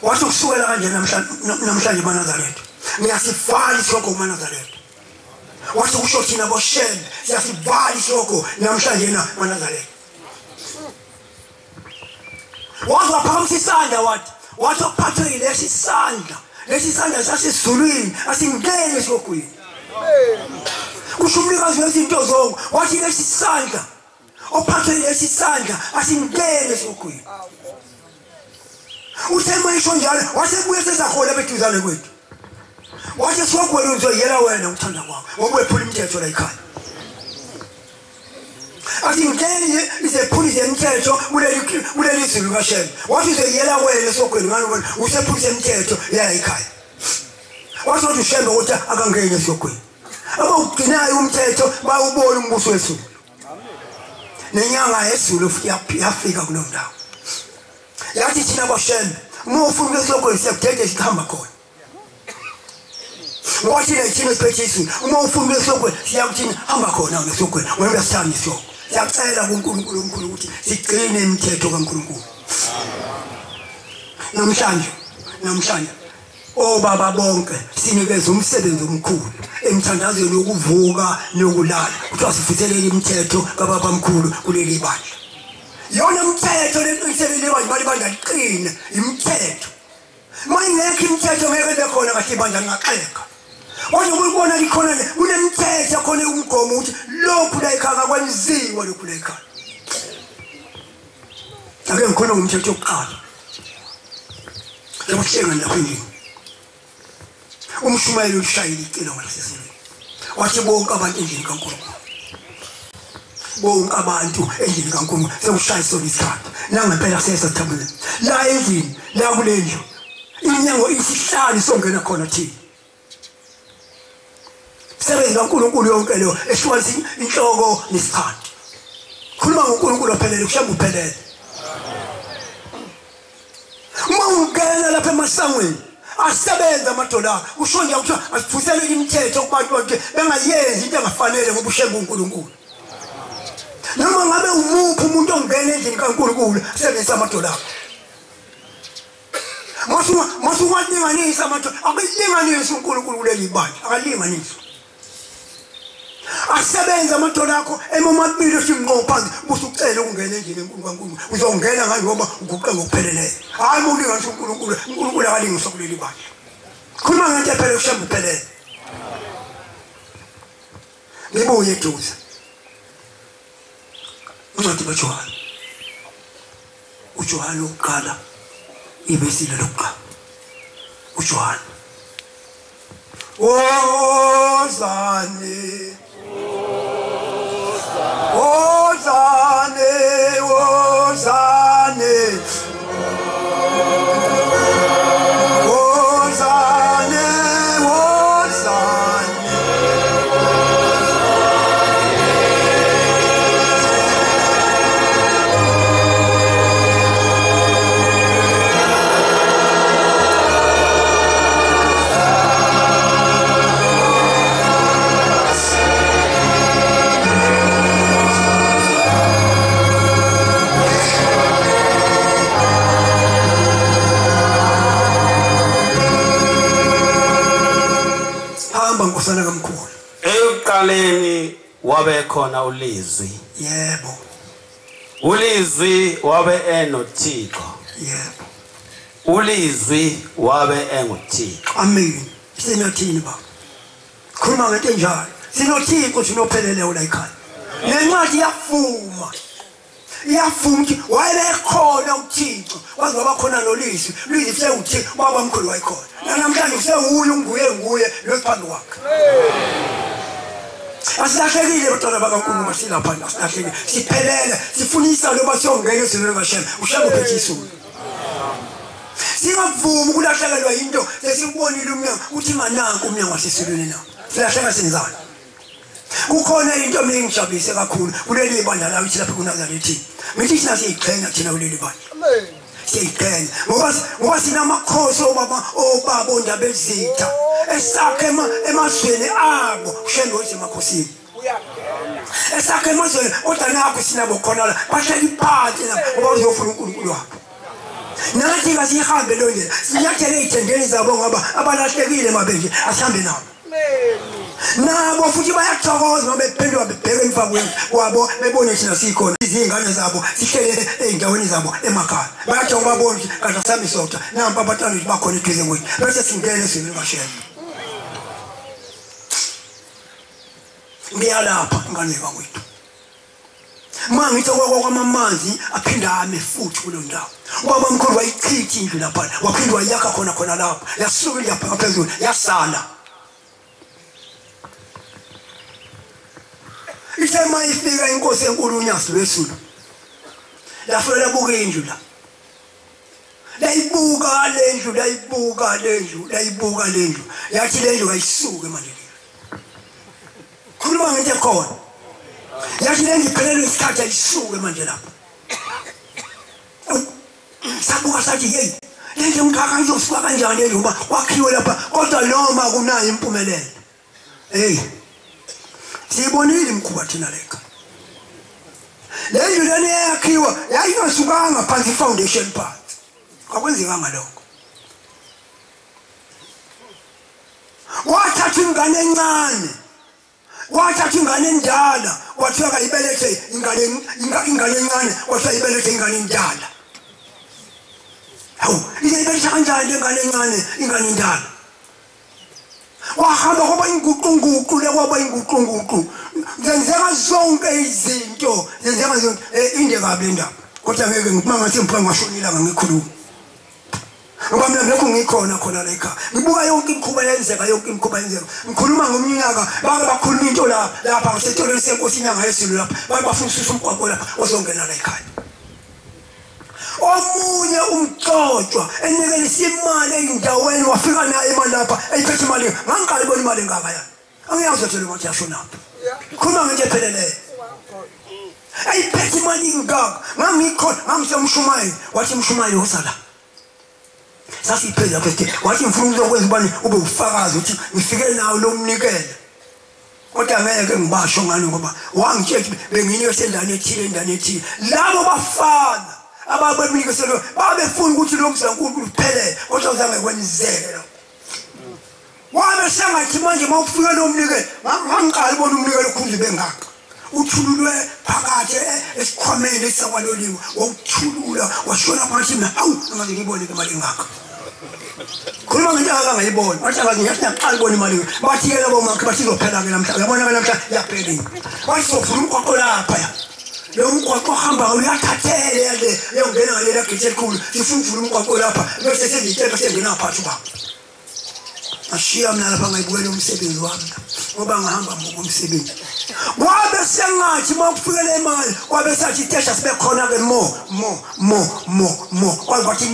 wathi ukusukela kanje namhlanje eNazaretha ngiyasifala isihogo eNazaretha wathi kusho thina boshembe siyasibhala isihogo namhlanje eNazaretha wazaphakamisa isandla wathi ukuphathwe lesi sandla sasezulwini asingene esihogweni kusho umnikazi wezinto zonke wathi lesi sandla ophathwe lesi sandla asingene esihogweni uthema isho njalo wasebuye sesahola beduzane kwethu wathi siwagwela uzoyela wena uthanda kwakho ngoba wephula imithetho la ekhaya asingene izephulise imithetho kuleli izulu kaShembe wathi uzoyela wena esogweni ngani wena usephulise imithetho la ekhaya wathi uShembe ukuthi akangene esogweni abawugcinayo umthetho bayubona umbuso wezulu nenyanga yezulu yafika kulo ndawo yathi thina boShembe uma ufuna esogweni siyakudede sihamba khona wathi thina siphethe izulu uma ufuna esogweni siyakuthina hamba khona ngesogweni wena sithanda isoko siyacela kuNkulunkulu ukuthi sigcine imithetho kaNkulunkulu namhlanje obaba bonke sinikeza umsebenzi omkhulu emthandazweni wokuvuka nokulala kuthiwa sifuthelela imithetho kababamkhulu kuleli bandla yona imithetho leqinisele bali bandaqina imithetho mayingekho imithetho ngeke bekhona kahle ibandla lingaxeka wathi ukubona likhona kunemithetho khona umgomo ukuthi lokhu la ekhaya kwenziwa lokhu la ekhaya ake ngikhona ngomthetho oqala lokuhlenga lapha umshumayeli ushayile icelo ngalasesini wathi bonke abantu endlini kaNkulunkulu bonke abantu endlini kaNkulunkulu sekushayisa isikhathi nangempela sesathabule la endlini la kulendlu inyango isihlali songena khona thina sebenza kaNkulunkulu yonke leyo ehlukanisa inhloko nesikhathi khuluma ngoNkulunkulu ophelele kushambe uphelele uma ungena lapha emasangweni asebenza amadola usho nje ukuthi asifusele imithetho kubantu bonke bengayenzi into engafanele ngoba ushembe uNkulunkulu noma ngabe umuphi umuntu ongena endlini kaNkulunkulu sebenzisa amadola masu walinganisa amadola akulinganisa uNkulunkulu kuleli bandla akalinganisa asebenza amadola akho emamabili esinqo phansi usucela ukungena endlini eNkulunkulu uzongena ngayo ngoba uguqe ngokupheleleyo hayi ulinganisa uNkulunkulu akalingisa kuleli bandla khuluma ngento ephele ushembe uphelele ngibuye eduze uncwadi kaJohane uJohane uqala ibesile lokuqala uJohane ozane hamba nkosana kamkhulu. Ekuqaleni wabe khona ulizwi. Yebo. Ulizwi wabe enoThixo. Yebo. Ulizwi wabe enguThixo. Amen. Sinathini ba? Khuluma ngento enjalo. SinoThixo sinopheleleyo la ekhaya. Nencwadi yafuma. Iyafuma ukuthi wayekhona uThixo. Waze waba khona nolizwi. Lizwi sewuThixo baba mkhulu wayekhona. Namhlanje usewuye nguye losiphandu wakhe. Asilahlekile bantwana bakaNkulunkulu silapha asilahlekile. Siphelele sifunisa loba siyongena ezweni kaShem. Ushaka uphethisa. Singavumi ukulahlekelwa into lesibonile umnyango uthi mananku umnyango wasesilweni na. Silahleka senzani? Kukhona into mina engijabulise kakhulu kuleli bandla la ukuthi lapha kuNazarethi. Mithi sina siyiqhenya thina kuleli bandla. Amen. Siyiqhenya ngoba sinamakhosi obaba ondaba ezitha esakhe emazweni abo ushendo emakhosini. Esakhe emazweni kodwa nakho sinabo khona la bahleli phansi ngoba uzofuna uNkulunkulu wakhe. Nathi ngasihambe lo ndlela sinyathele izithendeni zabo ngoba abalahlekile mabenje asihambe nabo. Nabo futhi bayathokoza ngoba bephendwa bebheke emfakweni kwabo bebone thina sikhona izingane zabo sihlele eindaweni zabo emakhaya bayathokoza babone kanti sami sodwa nampa abathandisi bakhona eduze kwethu bese singene ezweni kaShem. Ngiyalapha ingane kakwethu mangithi kwamamanzi aphinda ame futhi kulo ndawo ubaba mkhulu wayichithi indlu lapha waphinda wayakha khona lapha yasuka lapha phezulu yasala. Isema ifika inkosi enkulu uNyasi wesulu lafela buka indlu la layibuka le ndlu yathi le ndlu kayisuke manje khuluma ngento khona yathi le ndlu phelele isikhathi ayisuke manje lapha sabuka sathi hey le ndlu ngaka izosuka kanjani le ndlu ba wakhiwe lapha kodwa noma kunayo impumelelo hey sibonile imkhuba thina leka le ndlu lena yakhiwa yayingasukanga phansi foundation phansi akwenzekanga lokho wathatha ingane encane wathatha ingane endala wathiwa kayibelethe ingane encane wathiwa ibelethe ingane endala hawu ibelethe kanjani ingane encane ingane endala wahamba kwaba inguqunguqu lekwaba inguqunguqu zenzeka zonke izinto zenzeka zonke inde kabi indaba kodwa ngeke ngimangase mpha ngashonila ngikhuluma ngoba mina lokho ngikhona khona la ekhaya ngibuka yonke imikhuba yenzeka ngikhuluma ngomnyaka bake bakhuluma into lapha ngisethole senkosi inyanga yesilo lapha bake bafundisa umgwaqo lapha ozongena la ekhaya omunye umcotshwa enikele isimali endaweni wafika naye imali lapha ayiphethe imali ngangayibona imali engaka yana angiyazi ukuthi lo muntu yashonapha khuluma ngento epheleleyo ayiphethe imali engaka ngangikhona ngangisemshumayeli wathi umshumayeli wosala sasiphela phethe wathi ngifuna ukwenza ubani ube ufakazi ukuthi ngifike nawo lo mnikelo kodwa ngeke ngibasho ngani ngoba wangitshela benginike sendane ethile labo bafana ababemnikeselo babefuna ukuthi lo msankulu uphelele kodwa uzange kwenzeke lo wabe sengathi manje mawufika lo mnikelo ngangiqala ubona umnikelo khulu bengaka uthululwe phakathi esikhwameni esakwaloliwe wawuthulula washona phansi mina awu ngaze ngibone imali engaka khuluma ngento akangayibona wathi ngiyathi ngaqala ubona imali bathi yena bomakhe bathi izophela ke namhlanje yabona ke namhlanje yaphela wathi sofuna umgwaqo lapha lo mgwaqo hamba uyathathele le yongena ngalela gate elikhulu sifuna umgwaqo lapha bese sengitshela sengena phakathi kwakho ashiya mina lapha ngayibukela umsebenzi wami ngoba ngihamba ngokumsebenzi wabe sengathi mawufikele imali wabe sathi itesha sibe khona ke mo kwathi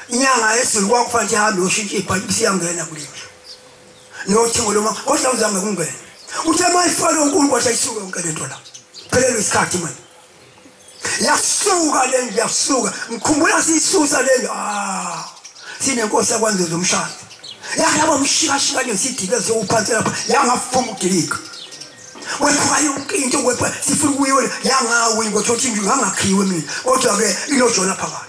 inyanga yesulu kwakufanele ihambe ushintshe ibhanki siyangena kuleli nothingo lo mama kodwa uzange kungena uthe mayifalo uNkulunkulu kwathi ayisuka yonke lento la phelele isikhathi manje yasuka le yasuka ngikhumbula siyisusa le sinenkosi yakwanze zomshado yakaba umshika ngesidile zophansi lapha yangafuma ukudilika wephuka yonke into wepha sifuna ukuyona yangawe ngothothi nje ngangakhiwe mina kodwa ke inojona phakathi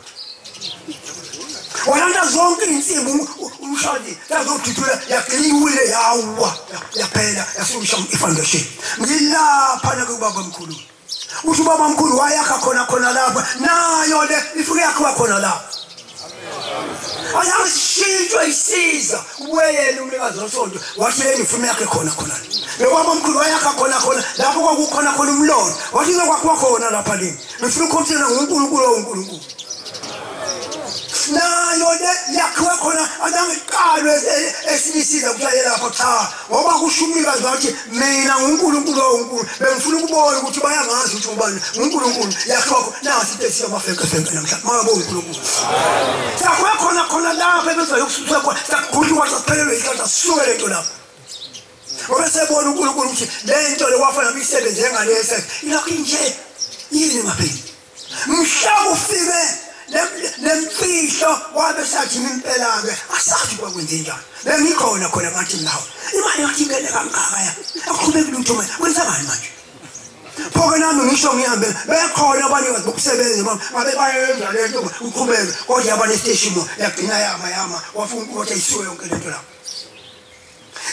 walanda zonke insimbi umshadi yazodudula yakliwile yawa yaphela yasubisha ifoundation ngilapha na kubaba mkhulu uthi baba mkhulu wayakha khona lapha nayo le ifike yakho khona lapha ayashintsha isiza weyena umnikazi wosonto wathi le ifume yakhe khona baba mkhulu wayakha khona lapho kwakukhona umlondo wathi kwakho khona lapha leni ngifuna ukhompyutha nguNkulunkulu nayo le yakho khona adangiqalwe esilisiza kushayela lapho cha ngoba kusho umnikazi wathi mina nguNkulunkulu bengifuna ukubona ukuthi bayangazi ukuthi ubani nguNkulunkulu yakho nasi into yamafenke namhlanje mabona uNkulunkulu sakho khona lapha bese yokususa kwa sakhuluma saphelelwe isikhathi sisuke lento lapha ngoba sebona uNkulunkulu ukuthi lento le wafana imisebenzi engalese ilakho nje yini ngapheli mhlaba ufike lemfihlo wabe sathi impela ke asathi kwakwenze njani bengikhona khona ngathi nawo imali yathi ngene kangaka ya akuqhubeki lutho manje kwenzakani manje phoke nami ngisho ngihambe bekhona abanikazi bokusebenza ngabe bayenza lento uqhubeke kodwa yabane station yagcina yama wafuna ukuthi ayisuke yonke lento lapho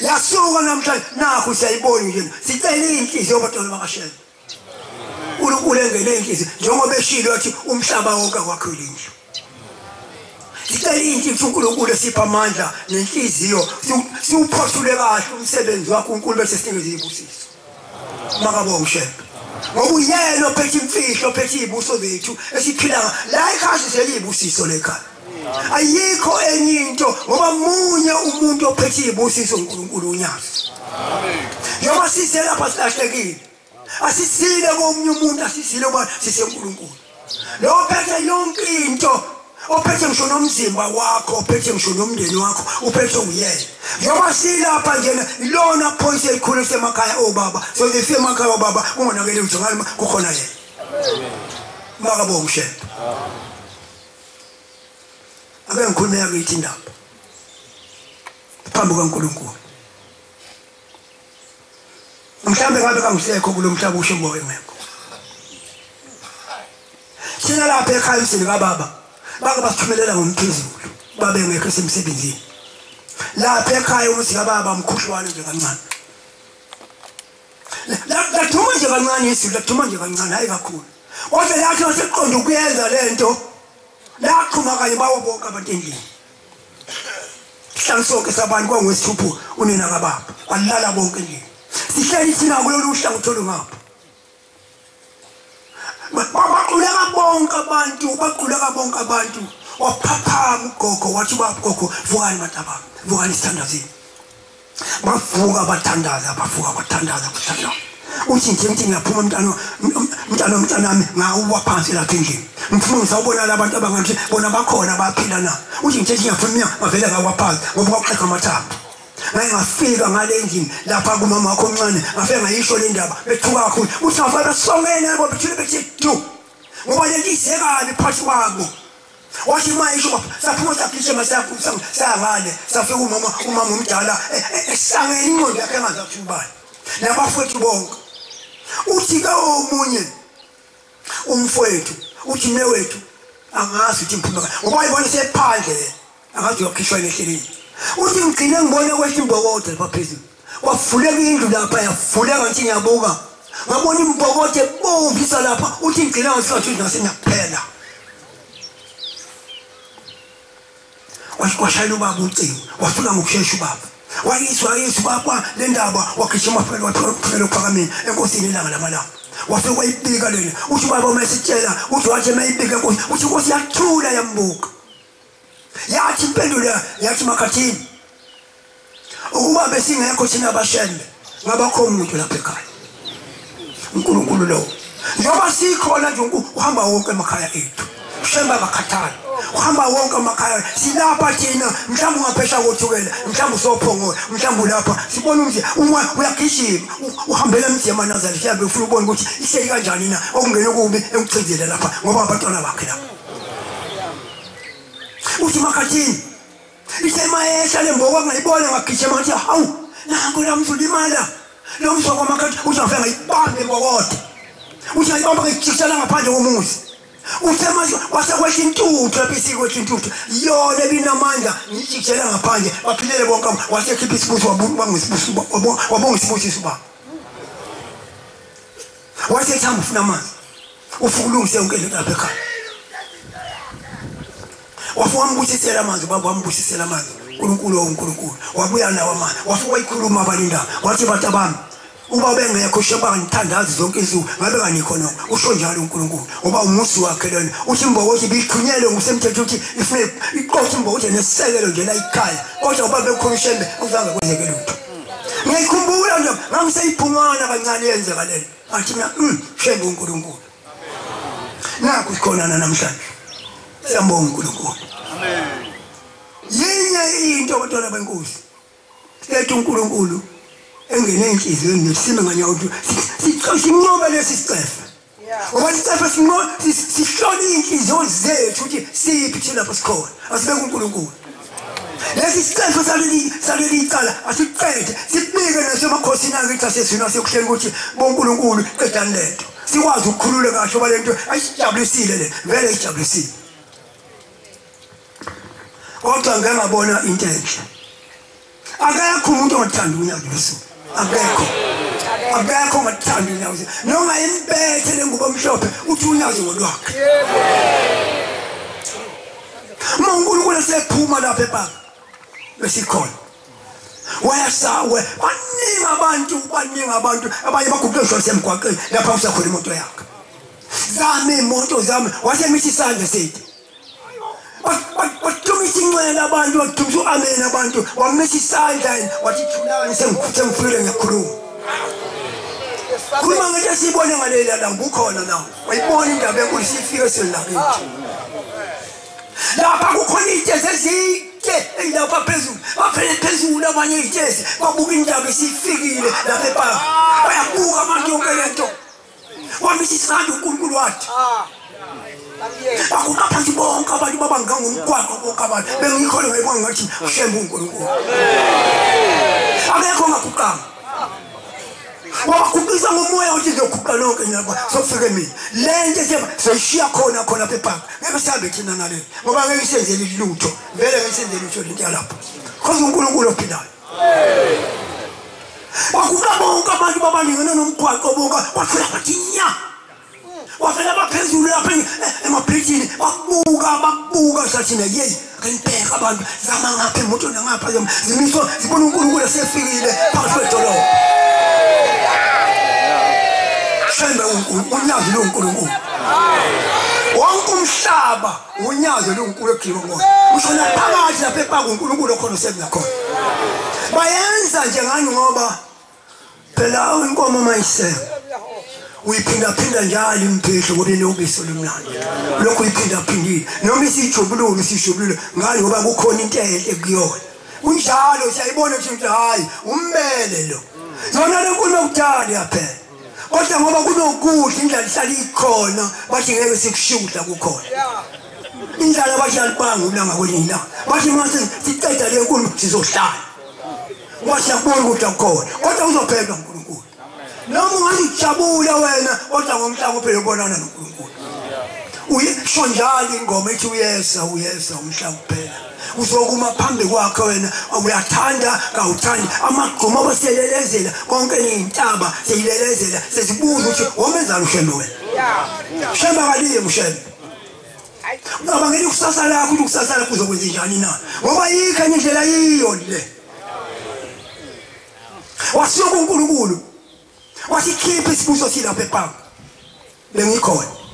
yasuka namhlanje nakho siyayibona nje sicela inhliziyo yabatwana bakashela uNkulunkulu engene inhliziyo njengoba eshilo wathi umhlaba wonke wakho linje sicela inhliziyo uNkulunkulu esipha amandla nenhliziyo siuphothule kahle umsebenzi wakho uNkulunkulu bese sinikeze izibusiso makabonge shembe ngoba uyena ophethe imfihlo ophethe izibuso zethu esiphila la ekhaya selibusiso lekhaya ayikho enye into ngoba munye umuntu ophethe izibusiso uNkulunkulu unyazi amen ngoba siselapha silahlekile asisile komunye umuntu asisile ngoba sisenkulunkulu lo ophethe yonke into ophethe ngisho nomzimba wakho ophethe ngisho nomndeni wakho uphethe uyena ngoba silapha njena ilona point elikhulu semakhaya obaba so ifike emakhaya obaba kungonakele ukuthi ngani kukhona yena amen makabonge shembe ake ngikhulumela kithi indaba phambi kaNkulunkulu mhlambe ngabe kangisekho kulomhlaba usho moya ngekho thina lapha ekhaya emsini kababa bake basithumelela ngomphezulu babe ngekho semsebenzini lapha ekhaya umsi kababa mkhuhlwane nje kancane la thuma nje kancane isizwe lathuma nje kancane hayi kakhulu kodwa yathi waseqonda ukuyenza lento laqhuma kanye bawo bonke abantu endlini hlansoke sabantu kwangwesithupho unina kababa walala bonke endlini sihleli thina kulolu hlangu uthola ngapha baquleka bonke abantu waphaphama ugogo wathi bagogo vukani matababa vukani sithandazini bavuka bathandaza uthi ngithi ngiyaphuma mntanami ngawuwa phansi lapha endlini ngifuna ngizawubona abantu abangathi bona bakhona baphila na uthi ngithi ngiyaphuma ngavele ngawa phansi ngoba kwaqheka amathambo ngayingafika ngale endlini lapha kumama wakho omncane ngafika ngayisho le ndaba bethuka kakhulu uthi ngafana songene ngoba bethule bethi du ngoba le lisekani phansi kwabo wathi mayisho saphuma saphishe masafu sangale safika umama umdala esangeni inqondo yakhe engazathi ubani nabafowethu bonke uthi ka omunye umfowethu uthi newethu angazi ukuthi mphuma ngoba ayibona sephandle angazi yokhishwa ehleleni uthi ngigcine ngibona kwesimbokotho lapha phezulu wavuleka indlu lapha yavuleka nje ngiyabuka ngabona imbokotho ebomvisa lapha uthi ngigcine ngasathi nasenyaphela washayela ubaba ucingo wafika ngokusheshsha ubaba wayiswa baba le ndaba wagijima phela wathula uphakameni enkosini ilanga lamalanga wafika wayibika lena uthi baba mayisitshela uthi wathi mayibika uthi Nkosi yathula yambuka yathi impendulo yathi makathini ukuba besingekho thina abashembe ngabakho umuntu lapha ekhaya uNkulunkulu lo njoba sikhona nje uhamba wonke emakhaya ethu shemba bakhathana uhamba wonke emakhaya silapha thina mhlawumbe ungaphesha kothukela mhlawumbe usophongola mhlawumbe lapha sibona ukuthi uma uyagijima uhambela emzima nazali siyabe ufuna ukubona ukuthi ihleli kanjani na okungene kubi ekuchizele lapha ngoba abantwana bakhe lapha uthi makathini isema esha lemboka ngayibona ngagijima ngathi hawu nangu lamzulimala lo msoko makathi uthi ngafika ngayibambe ngokodwa uthi ngayibamba ngijikisela ngaphandle komuzi Uthemazwe wasekwesha intuthu lapha isikwethi intuthu yona binamandla ngijikela ngaphandle baphilele bonke wasekhipha isibuso wabonga isibusiso ba wasethamba ufuna amanzi ufuna ukulungisa yonke into lapha ekhaya wafuna umbusisela amanzi baba wambusisela amanzi uNkulunkulu wabuya nawo amanzi wafuna wayikhuluma abalinda wathi bathi abami uba bengekho sheba ngithandaza zonke izinto ngabe kanikho noko usho njalo uNkulunkulu ngoba umusi wakhe lona uthi imbokothi bikhunyelwe ngusemthetho uthi ifune iqotha imbokothi nesekelo nje la ekhaya kodwa uba bekhona ushembe uzange kwenzeke lutho ngiyikhumbula nje ngangiseyiphumana kancane yenzeka lento athi mina shembe uNkulunkulu nakho sikhona namhlanje siyambonga uNkulunkulu amen yinye into kodwa benkosi sethu uNkulunkulu engene enhlizweni nesime nganyawuthi sinqobe lesi sicefe ngoba isicefe sihlole inhliziyo zethu ukuthi siphi thina lapho sikhona asibeke uNkulunkulu lesi sicefe saleli icala asiqede sibike nasemakhosini akithi asesina sekuhleli ukuthi boNkulunkulu qedani lento sikwazi ukukhulula kahle oba lento ayijabulesile le vele ayijabulesile kodwa ngengabona into enhle akekho umuntu ongathanda unyawo lwesuku akekho ongathanda unyawo noma impethe lengubo omhlophe uthi unyawo ngolwakhe uNkulunkulu sephuma lapha ePapa besikhona wayasawe baningi abantu abanye baguqeshwa semgwaqeni lapha usakhona imoto yakhe zame imoto zame wasemithi isandla sethi wathumisa incwela abantu wathumisa amen abantu wamisa isandla wathi thulani sengifile ngiyakhuluma khuluma ngeke sibone ngalela la bukhona nawo wayibona indaba enkulu sifike selakithi lapha kukhona itese ezike lapha phezulu baphele phezulu abanye itese babuka indaba esifikile lapha ePapa bayabuka abantu yonke lento wamisa isandla uNkulunkulu wathi akukaphansi bonke abantu babanga ngomkwaqo bonke abantu bengikholwa ngayibona ngathi ushembe uNkulunkulu akekho ngakuqama wabakhupisa ngomoya uthi ngizokhupha lonke nyaba sofike mina lento seyishiya khona lapha ePapa ngeke sihambe thina nale ngoba ngeke isenzele lutho vele ngeke isenzele lutho lento yalapha khoza uNkulunkulu ophilayo wakupha bonke abantu babalingana nomkwaqo bonke wafuna bathi nya wafela baphezulu lapha emabridgini babuka sathi na yey ngempeka abantu zama ngapha emoto nangapha zimiso zibona uNkulunkulu sefikile phakathi kwedolobha shembe unyazo loNkulunkulu wonke umhlaba unyazo loNkulunkulu egqiba ngona ushona phakathi lapha ePapa uNkulunkulu khona usebenza khona bayenza nje ngani ngoba phela inkomo mayise uyiphinda njalo imphehlo ngoba inobisi lomnandi lokho uyiphinda noma isijubulule ngani ngoba kukhona into enhle kuyona kunjalo siyayibona ukuthi hayi ummele lo yona lenkulu yokudala yaphela kodwa ngoba kunokudla indlela ihlala ikhona bathi ngeke sikushudla kukhona indlela bathi alibanga ulanga kwelinda bathi mase siceda lenkulu sizohlala wasiyabona ukuthi akukhona kodwa uzophela uNkulunkulu noma ungazijabula wena kodwa ngomhlaba phela ubonana noNkulunkulu uyisho njalo ingoma ethi uyesa umhlaba kuphela uzokuma phambi kwakhe wena uyathanda kawuthandi amagquma abaselelezela konke nezintaba seyilelezela sezibuza ukuthi womenzana ushembe wena shemba kaliye mshembe ngoba ngeke kusasa lakho ukusasa lakho uzokwenza njani na ngoba yikho indlela yiyo le wasuka uNkulunkulu wasikhipha isibuso silapha ePapa bengikhona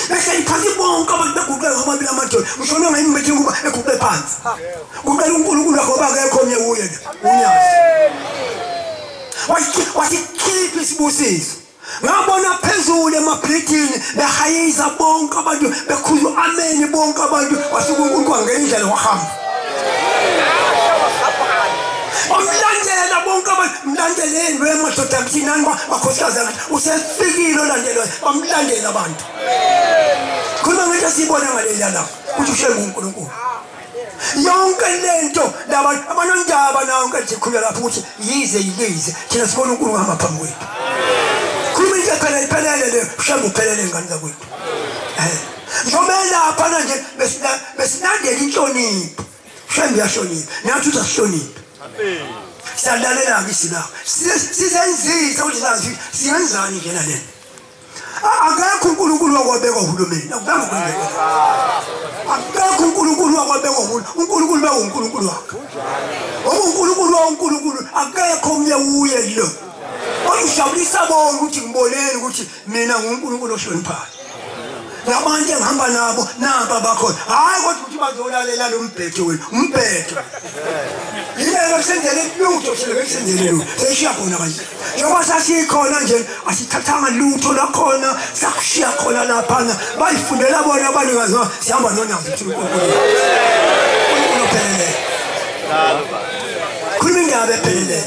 bese iphansi bonke abantu beguqeka ngababili amadoda ushona ngayimbethi kuba eguqe phansi kuqela uNkulunkulu wakho bakekho omnye uye unyazi wasikhipha isibusiso ngabona phezulu emabridgini behayiza bonke abantu bekhuluma amen bonke abantu wasuka uNkulunkulu wangena indlela wahamba omlandela bonke abantu mlandeleni wemadoda mthinani bakhosazana usefikile olandelwa bamlandela abantu khona ngeke sibone ngaleli lapha ukuthi ushembe uNkulunkulu yonke lento labantu abanondaba nawo nje khulula lapha ukuthi yize thina sibona uNkulunkulu ngama phambi kwethu khuluma into ephelele le ushembe uphelele ngani zakwethu Njomela phana nje besinandela inhlonipho. Shembe yashonipha. Nathi uzashonipha. Amen. Siyalalela ke sila. Sizenzisa ukuthi sazi siyenzani nje la lena. Akekho uNkulunkulu wakwabekwa uhulumeni. Akubanga kwenzeka. Akekho uNkulunkulu wakwabekwa uhulumeni. uNkulunkulu bekuNkulunkulu wakhe. uNkulunkulu waNkulunkulu akekho umnye uye lo. Oyishawulisa bona ukuthi ngiboneni ukuthi mina nguNkulunkulu ohloniphayo. Nabantu engihamba nabo namba bakhona. Hayi kodwa ukuthi bazolalela lo mbhedo wena. Umbhedo. Yilelo sendele lutho sele lutho. Seshiya khona kanje. Njengoba sasikhona nje asithathanga lutho lakhona sakushiya khona lapha bayifundela bona abanikazi sihamba nonazi ukuthi uNkulunkulu. uNkulunkulu phele. Khuluma indaba ephele.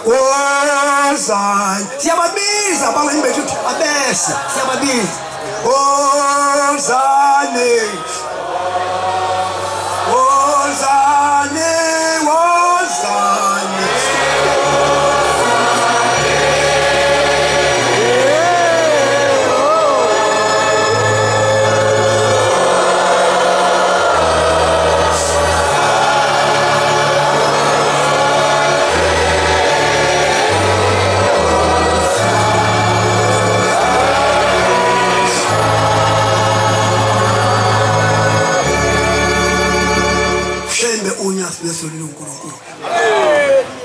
Ozan siyababiza bangani bethu abese siyababiza Ozane Ozane Ozane Yesolile uNkulunkulu.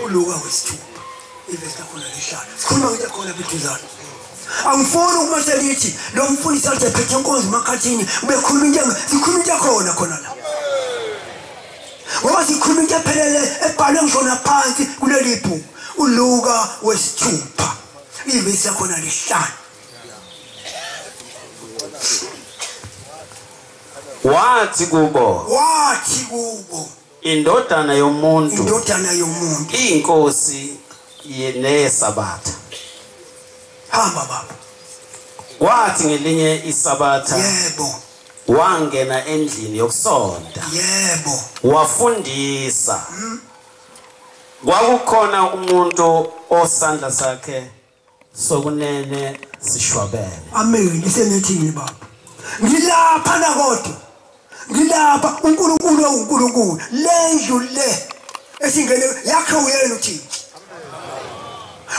Uluka wesithupha. Ivesa khona leshana. Sikhuluma nje khona bethuzana. Angifuni ukumselithi lo mfundisi athi phethe inkonzo emakhathini ubekhuluma nje sikhuluma khona la. Ngoba sikhuluma nje phelele ebhalwe ngishona phansi kuleli bhuku. Uluka wesithupha. Ivesa khona leshana. Wathi kubo indodana yomuntu inkosi yenesabatha. Hamba baba. Wathi ngelinye isabatha yebo wangena endlini yokusonda. Yebo wafundisa. Kwakukhona umuntu osandla sakhe sokunene sishwabele. Amen. Isenethini baba. Ngilapha nakodwa. Ngilapha uNkulunkulu lendlu le esingene yakhe uyena uThixo.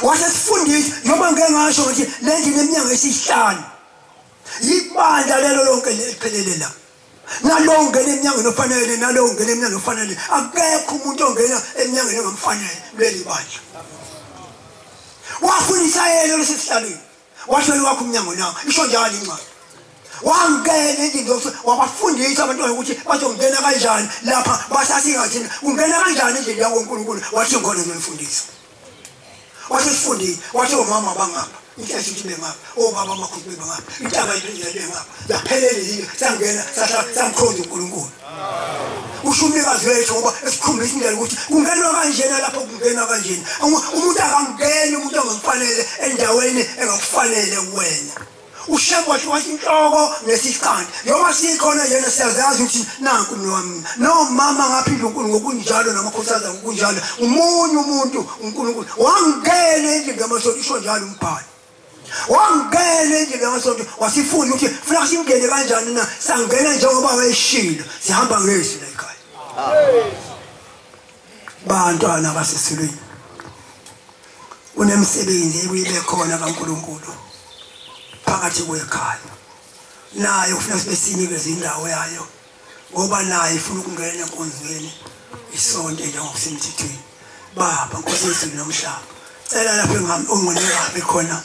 Wasifundisa noma ngeke ngasho ukuthi lendlu leminyango esihlanu. Ibandla lelo lonke liphelele la. Nalonke leminyango nofanele nalonke leminyango ofanele akekho umuntu ongena eminyangweni engamfanele leli bandla. Wafundisa yena lesihlalweni. Washela wakho umnyango nawo isho njalo incwadi. Wangena endlini wabafundisa abantwana ukuthi bazongena kanjani lapha basasingathi ungena kanjani endlini yaNkulunkulu wathi ngone ngimfundisa. Wathi sifundile wathi omama bangapha inhliziyo ithi bengapha obaba amakhulu bengapha intaba iphindile ngapha laphelele yini sangena samkhonza uNkulunkulu. Ushumikazi wethu ngoba esikhombisa indlela ukuthi kungenwa kanjena lapho kungena kanjena. Umuntu akangeni umuntu ongamfanele endaweni engakufanele wena. Ushebo wathi inhloko nesiqandi noma sikhona yena siyazazi ukuthi nanku nowami no mama ngaphindla uNkulunkulu ngokunjalo namakhosaza ngokunjalo umunye umuntu uNkulunkulu wangena endlini yamasonto isho njalo umbhalo. Wangena endlini yamasonto wasifunda ukuthi funa simngene kanjani na sangena njengoba wayeshilo sihamba ngesu la ekhaya. Bantwana basesilweni unemsebenzi ebuye khona kaNkulunkulu phakathi kwekhaya. Naye ufuna sibesinike indawo yayo ngoba naye ifuna ukungena enkonzweni isonto njengokusemthethweni. Baba Nkosi yezulu nomhlaba cela lapho ongqoneka khona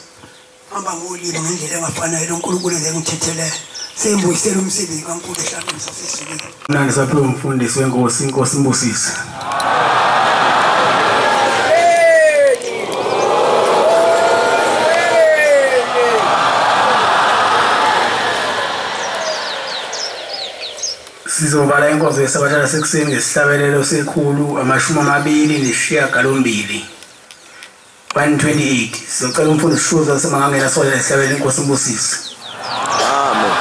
hamba ngolimo ngendlela engafanele uNkulunkulu engithethele sembuyisela umsebenzi kaNkulunkulu ehlabeni sasesizweni. Mina ngisaphiwe umfundisi wenkosi inkosi Mbusisi. Sizovala inkonzo yesabatha sekuseni ngesihlabelelo sekhulu 28 128. Sizocela umfundisi Shuza semangangena sola esihlabelelo inkosi Mbusisi. Amen.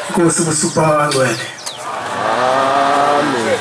Inkosi kusupha kangcwele. Amen.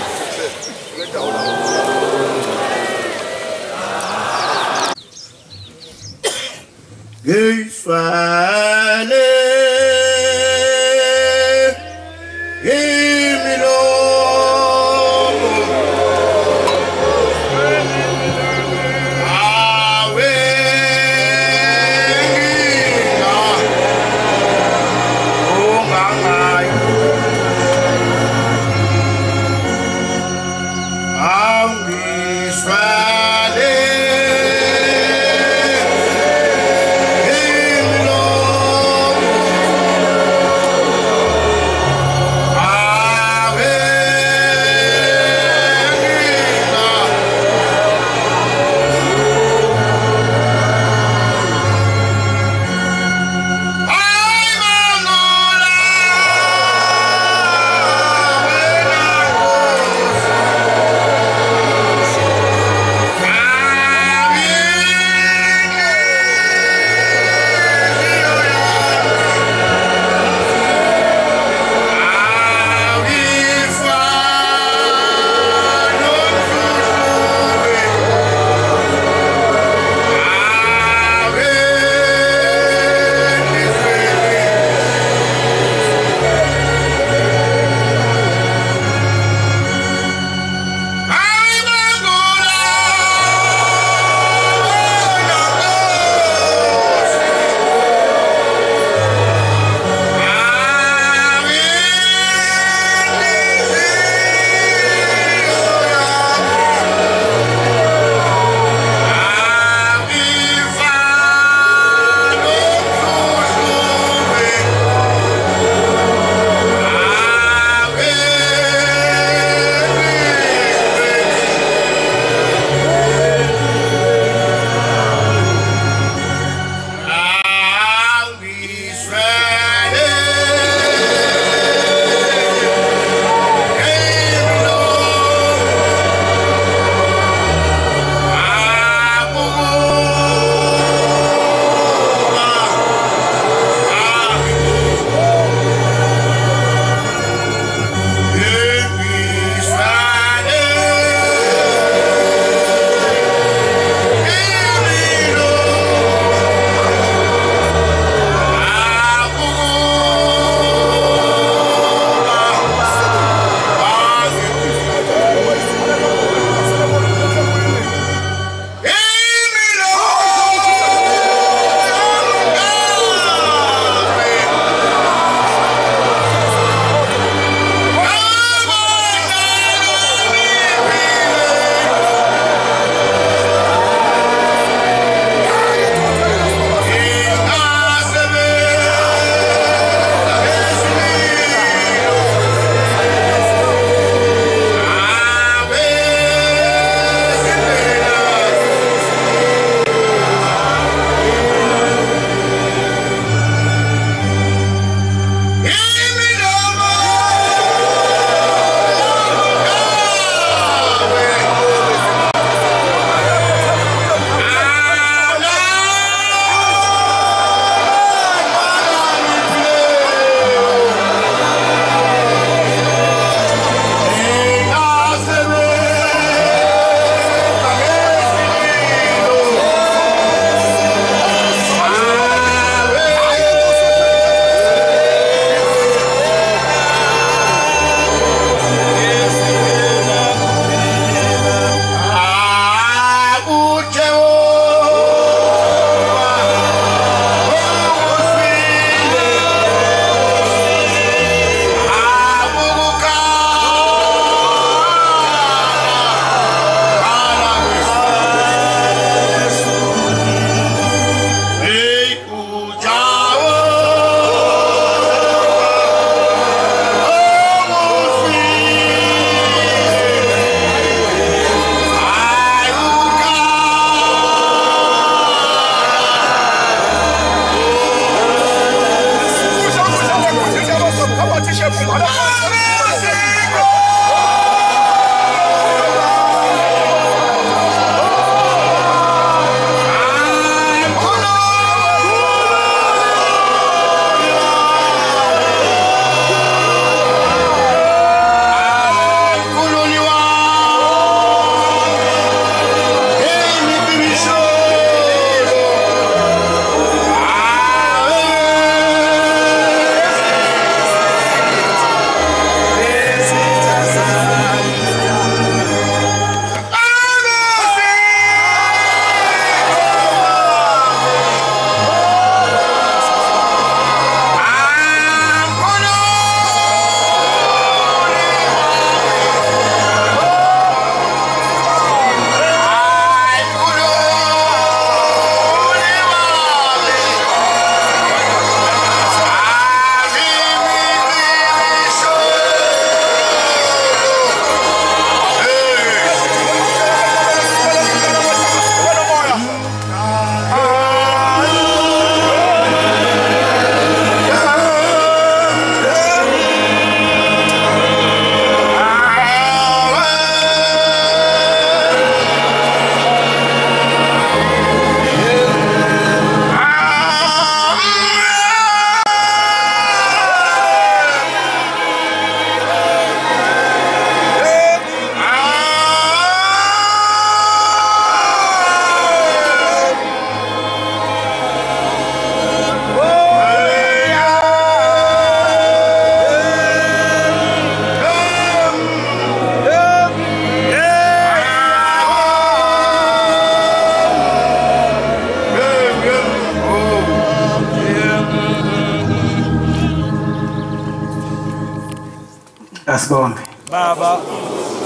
Asibonge. Baba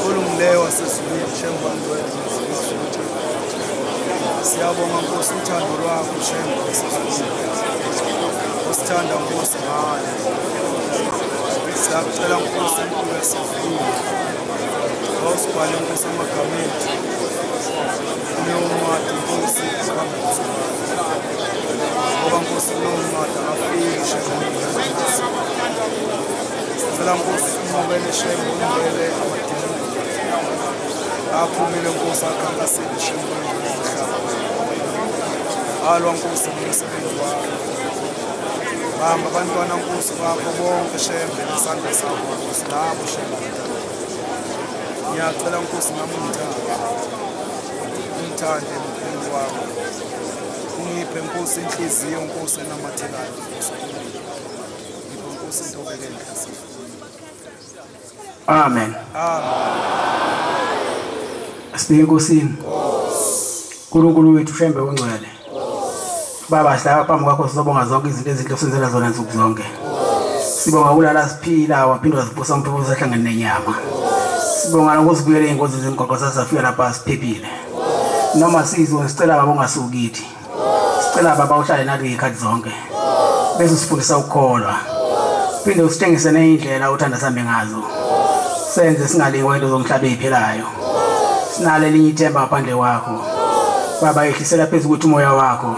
olungileyo wasezulwini Shembe wangcwele siyabonga Nkosi uthando lwakho Shembe usithanda Nkosi ngale siyakucela Nkosi impilo yesivini awusibhale Nkosi amagameni unencwadi Nkosi ngoba Nkosi unencwadi angafiki Shembe sicela Nkosi umobele Shembe umobele amadimoni aphumile Nkosi akhankasile Shembe alwa Nkosi ngomsebenzi wakho bamba abantwana Nkosi bakho bonke Shembe nesandla sakho Nkosi nabo Shembe ngiyacela Nkosi nami umthande umphembu wakho ungiphe Nkosi inhliziyo Nkosi enamathelayo ngiphe Nkosi intobeke enhliziyo. Amen. Amen. Sibike Nkosini. Nkulunkulu wethu Shembe ongcwele. Baba sihlala phambi kwakho sizobonga zonke izinto ezinhle osenzela zona nsuku zonke. Sibonga ulala siphila waphindwa sibusa umphefumulo sahlangene nenyama. Sibonga ukuzibuyela ingozi zemgqoqo sasafika lapha siphephile. Noma sizwe sicela baba ungasuki kithi. Sicela baba uhlale nathi ngekhathi zonke. Bese sifundisa ukukholwa. Phinde usitshengise neindlela uthanda sambe ngazo. Senze singalingwa into zomhlaba eziphelayo. Sinale linye ithemba ngaphandle kwakho. Baba ehlisela phezulu ukuthi umoya wakho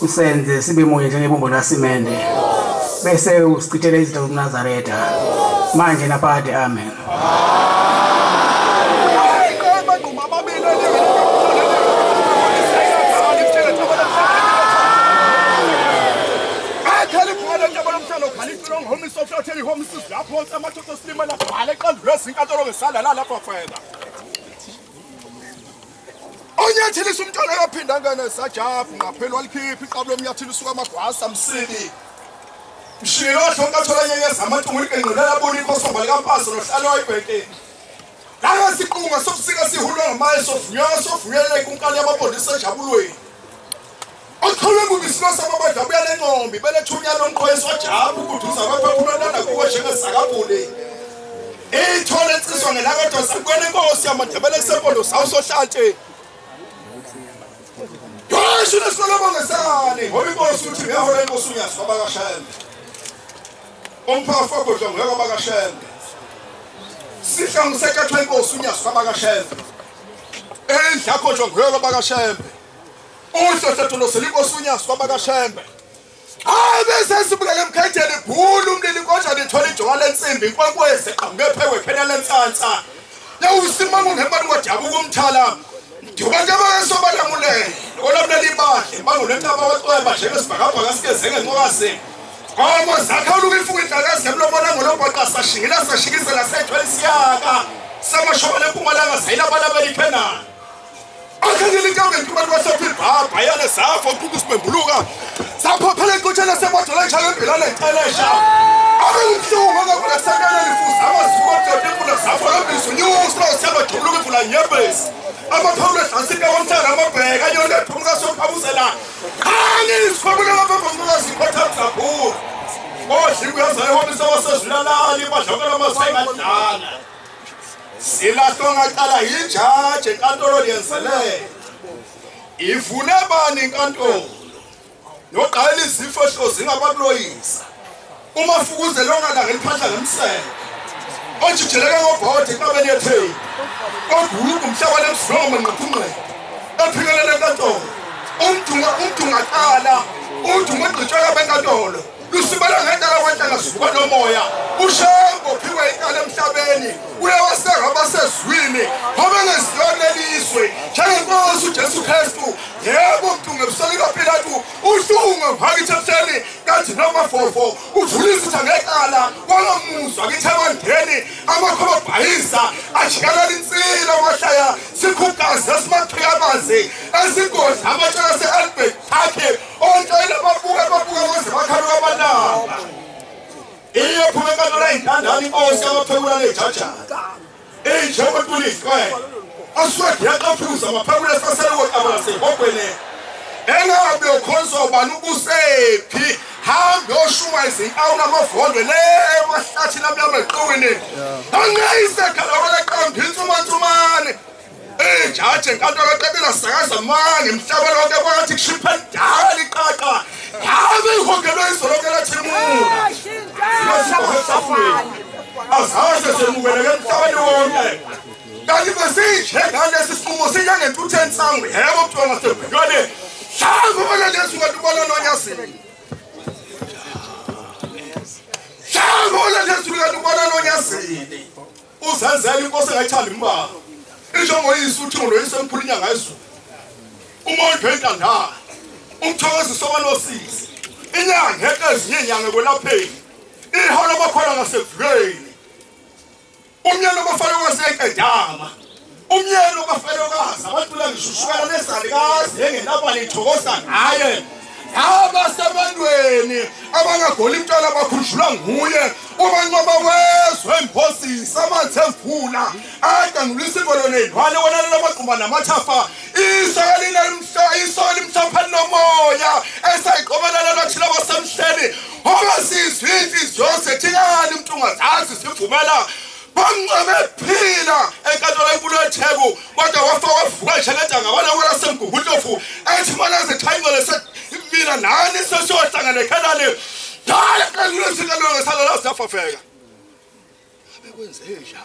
usenze sibe moya njengebumbo lasimende. Bese usichithele izinto zoNazaretha. Manje naphakade amen. Onyathilisa umntwana yaphinda ngane sajabu ngaphela walikhipha iqablo omnyathilisa kwamagwasa msini mshilo hlonka thola nyenyeza amathungu iqengqolela bona ikhosomba likampaso nohlalo wayibheke la siqunga sobusika sihulwa ngamaye sovunyela ikunkani yamabondisa ejabulweni oqhole kubisilo samabadla buya lencombi belethunya lonqoyeso wajabu kuduza baphefumulana kuwe njengesakabule ithole ciswa ngelakade sakwena inkosi yamandebele kusempondo sawo sohlantshe Yosho lesikole bongesane ngoba inkosi uthi ngehola inkosi unyasi kwabakashembe umphafu wabodla ngeke kwabakashembe sihlangusekethwe inkosi unyasi kwabakashembe endlakho nje ngeke kwabakashembe uhlosethulosela inkosi unyasi kwabakashembe bese sibukele emkhetheni bhulu umlili inkoja lithola ijoka lensimbi inkwenkwezi eqhamuke phela lenhlanhla yawusimanga ngempani kwajabu kumthala njengoba nje bayesobalamulele olabuleli ibahle bangonentaba wacweba njengesibhakabhaka sikezenge nqokase ngoba zakha uluku ifuka inhlakazi ngemlomona ngolobhoqa sashingila sashikizela sethwele siyaka samashobala empumalanga sayilabala iphenana akhangela inkambe kubantu basephibhabha yale safo uquku sibembuluka saphophela iqutshela semodola ejaka empilane ntelesha abengumhlungu ngakho kusakala lifuza amaziko kodwa enkulu safo lombizo nyusra siyabajuluka ivula nyembezi amaphawulo ehlasika womthana amabheka yona ephumuka sokhabuzela angizifabule ngaphambi sikhotha kakhulu odli kuyazayo wabisa wasezwilalali badlokela amasayimadlana silahlo ngaqala yijaji enkantolo liyenzele ivune bani inkantolo noqala izifo hlozi ngabakuloyisa umafukuze longa ngeliphandla ngemsele ojijeleka ngobhodi enkabeni yetheyi kodwa umhlaba lemsongo ngqophunqe ephikelele enkantolo umntu ngaqala uthi ngogcitshwa benkantolo lusibala ngendlela kwanhlanga suka nomoya uShembe ophiwe inkala emhlabeni uyawaseka abasezwini ngoba ngeziloneliswe njengenkosi uJesu Kristu yebo umuntu ngebusolika Pilato uhlungu ngakithi ebuhleni kathi noma fofo udlulisa ngekala wangamuzwa kithi abandeni amakhoba bhayisa ajikala insila amahlaya sikhugazi esimaphikabazi esingodla amatshaka seAlbert Park ontshayela babuka manje bakhaluka abanaba iyo phumeka nola intandani inkosi amaphekula lejajaka njengoba kulizwe aswedi yaqaphuza amaphekula saselewo qabala sehogwele engabe ukhonzo bani ubusephi hambe oshu uma izinkawu namavondo le emahlathi lamnyama eqwini angayisekhala wala qambitsi umathumane jaji enkantolo eqebela sakaza manje emhlaba lonke kwathi kushipha ndala iqaqa yabe ihogelo izolokela thimula azaze semukele emhlabeni wonke kanti besije ngalesi siqumo sinyangentutheni sangu yebo kuthiwa ngasebhekwane hlanga ubona lesi ungathi ubona nonyasini hlanga ubona lesi ungathi ubona nonyasini uzenzela inkosi engayithanda imbala injongo yisuthi ngoyise emphula inyanga yezulu umuntu wentandana umthokozi sobanosisi inyanga ekezinye inyanga kwelapheni iholo bakhona ngasevukeni umnyelo bafana kwasekedama umnyelo bafelokazi abantula ngishushukana nesalikazi engenaba lithokoza ngaye abasebantweni abangagoli imntwana bakhunjulwa nguye umanqoba wezwe emphosisi amanzi emvula adangulisa imvolo ney'lwane wona lamaqumba namathafa isokela imhlaphani nomoya esayiqobelela bathile abasemhleni obasizwe inhliziyo sethingani umntu ungazazi sivumela bamncame phila enkantolo enkulu eTheku kodwa wafa wavuka njengetanga wala wala semgugudlofu ethi mana zethayingole mina nani sesiyohlangana ekhanani dala kanilesikalolo ngesalala siyafafeka abekwenze njalo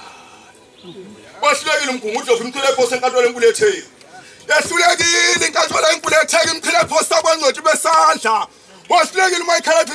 wahlulekile umgungudlofu imthule phosa enkantolo enkulu eTheku yahlulekile inkantolo enkulu eTheku imthule phosa kwangcwethu besandla wahlulekile uMichael